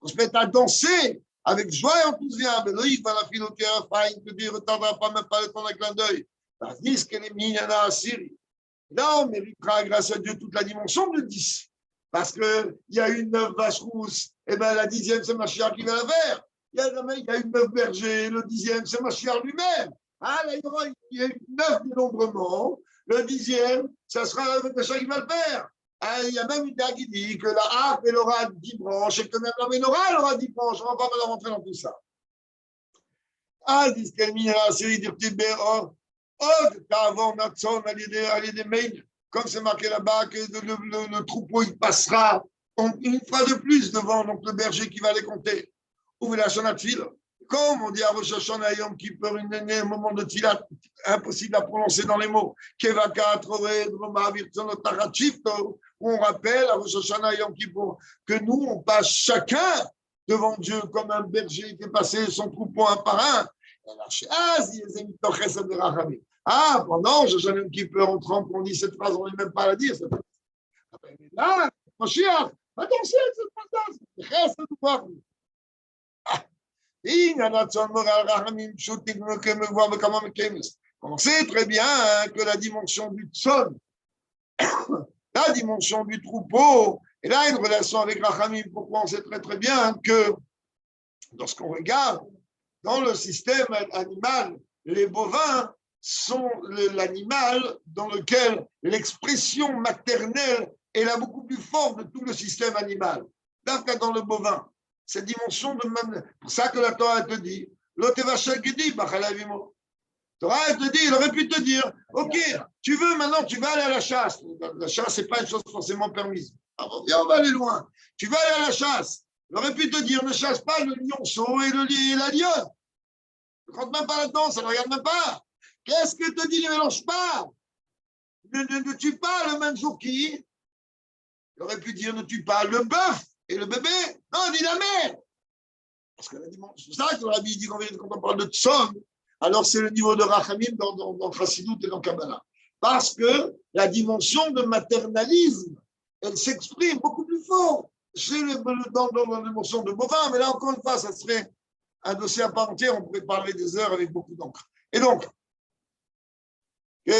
on se met à danser avec joie et enthousiasme. Loïc va la filoter à faille, que Dieu ne retardera pas même pas le temps d'un clin d'œil. La disque qu'elle est mise à Syrie. Là, on méritera, grâce à Dieu, toute la dimension de 10. Parce qu'il y a une 9 vaches rousses, et bien la 10e, c'est Mashiach qui va la faire. Il y a une 9 bergers, le 10e, c'est Mashiach lui-même. Ah, là, il y a une 9 dénombrement, le 10e, ça sera le Mashiach qui va le faire. Ah, il y a même une dame qui dit que la harpe, elle aura 10 branches, et que même la menorah, elle aura 10 branches. On ne va pas rentrer dans tout ça. Ah, dit qu'elle m'a la série de petites béors. Comme c'est marqué là-bas, que le troupeau il passera une fois de plus devant donc le berger qui va les compter. Ouvrez la sonatfile. Comme on dit à Rosh Hashanah Yom Kippur, un moment de tfilat impossible à prononcer dans les mots. Où on rappelle à Rosh Hashanah Yom Kippur que nous, on passe chacun devant Dieu comme un berger qui est passé son troupeau un par un. Ah, pendant Shoshanim Kippur, on trempe, on dit cette phrase, on n'est même pas à la dire. Là, Mashiach, va danser cette phrase-là. On sait très bien que la dimension du tson, la dimension du troupeau, et là, une relation avec Rachamim. Pourquoi on sait très très bien que lorsqu'on regarde dans le système animal, les bovins sont l'animal dans lequel l'expression maternelle est la beaucoup plus forte de tout le système animal. D'après dans le bovin, cette dimension de même. C'est pour ça que la Torah te dit, Torah te dit, il aurait pu te dire, ok, tu veux maintenant, tu vas aller à la chasse. La chasse, c'est pas une chose forcément permise. Alors, viens, on va aller loin. Tu vas aller à la chasse. Il aurait pu te dire, ne chasse pas le lionceau et la lionne. Ne rentre même pas là-dedans, ça ne regarde même pas. Qu'est-ce que te dit, ne mélange pas? Ne tue pas le même jour qui? Il aurait pu dire, ne tue pas le bœuf et le bébé. Non, il dit la mère. Parce que c'est ça que le rabbi dit quand on parle de tson, alors c'est le niveau de Rachamim dans Chassidut et dans Kabbalah. Parce que la dimension de maternalisme, elle s'exprime beaucoup plus fort dans la dimension de bovin, mais là encore une fois, ça serait un dossier à part entière, on pourrait parler des heures avec beaucoup d'encre. Et donc, donc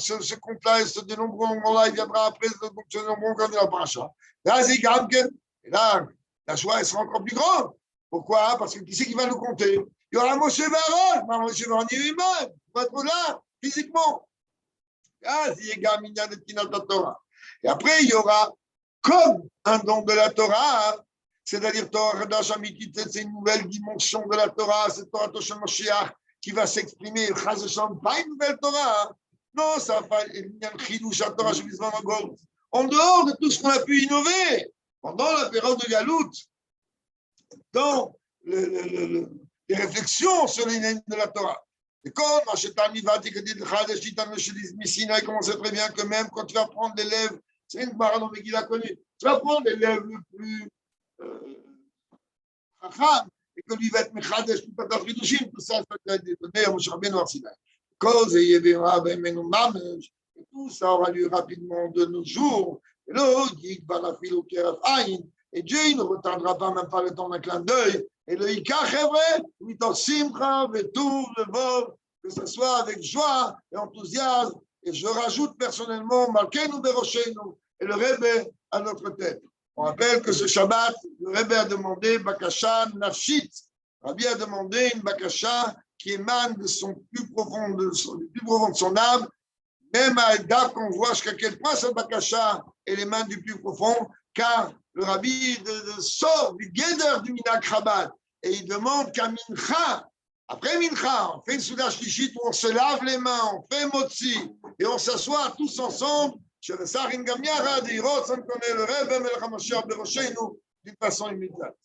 ce compte-là et ce dénombrement-là, il viendra après ce dénombrement de la paracha. Et là, la joie elle sera encore plus grande. Pourquoi? Parce que qui c'est qui va nous compter? Il y aura Moshe Aaron, mais Moshe Aaron lui-même va être là, physiquement. Et après, il y aura comme un don de la Torah, c'est-à-dire Torah Dashamitit, c'est une nouvelle dimension de la Torah, c'est Torah Toshem Moshiach qui va s'exprimer, pas une nouvelle Torah. Non, ça va en dehors de tout ce qu'on a pu innover pendant la période de Galout, dans les réflexions sur les lignes de la Torah. Et comme comment c'est très bien que même quand tu vas prendre l'élève, c'est une barre qu'il a connu, tu vas prendre l'élève le plus chacham, et que lui va être mechadesh, tout ça, ça va être donné à Moshe Rabbeinu Har Sinaï. Cause et Yevira Beimenu Mamesh, et tout ça aura lieu rapidement de nos jours. Et là, et Dieu il ne retardera pas même pas le temps d'un clin d'œil. Et le Ikach est vrai, Simcha, Vetuv, le Vov, que ce soit avec joie et enthousiasme. Et je rajoute personnellement, Malkeinu Beroshenu, et le Rebbe à notre tête. On rappelle que ce Shabbat, le Rebbe a demandé Bakasha Nafshit. Rabbi a demandé une Bakasha qui émane de son plus profond de son âme. Même à Edda, qu'on voit jusqu'à quel point cette Bakasha est l'émane du plus profond, car le Rabbi sort du Geder du Minhag Chabad et il demande qu'à Mincha, après Mincha, on fait une Souda Shlichit où on se lave les mains, on fait Motzi et on s'assoit tous ensemble. D'une façon immédiate.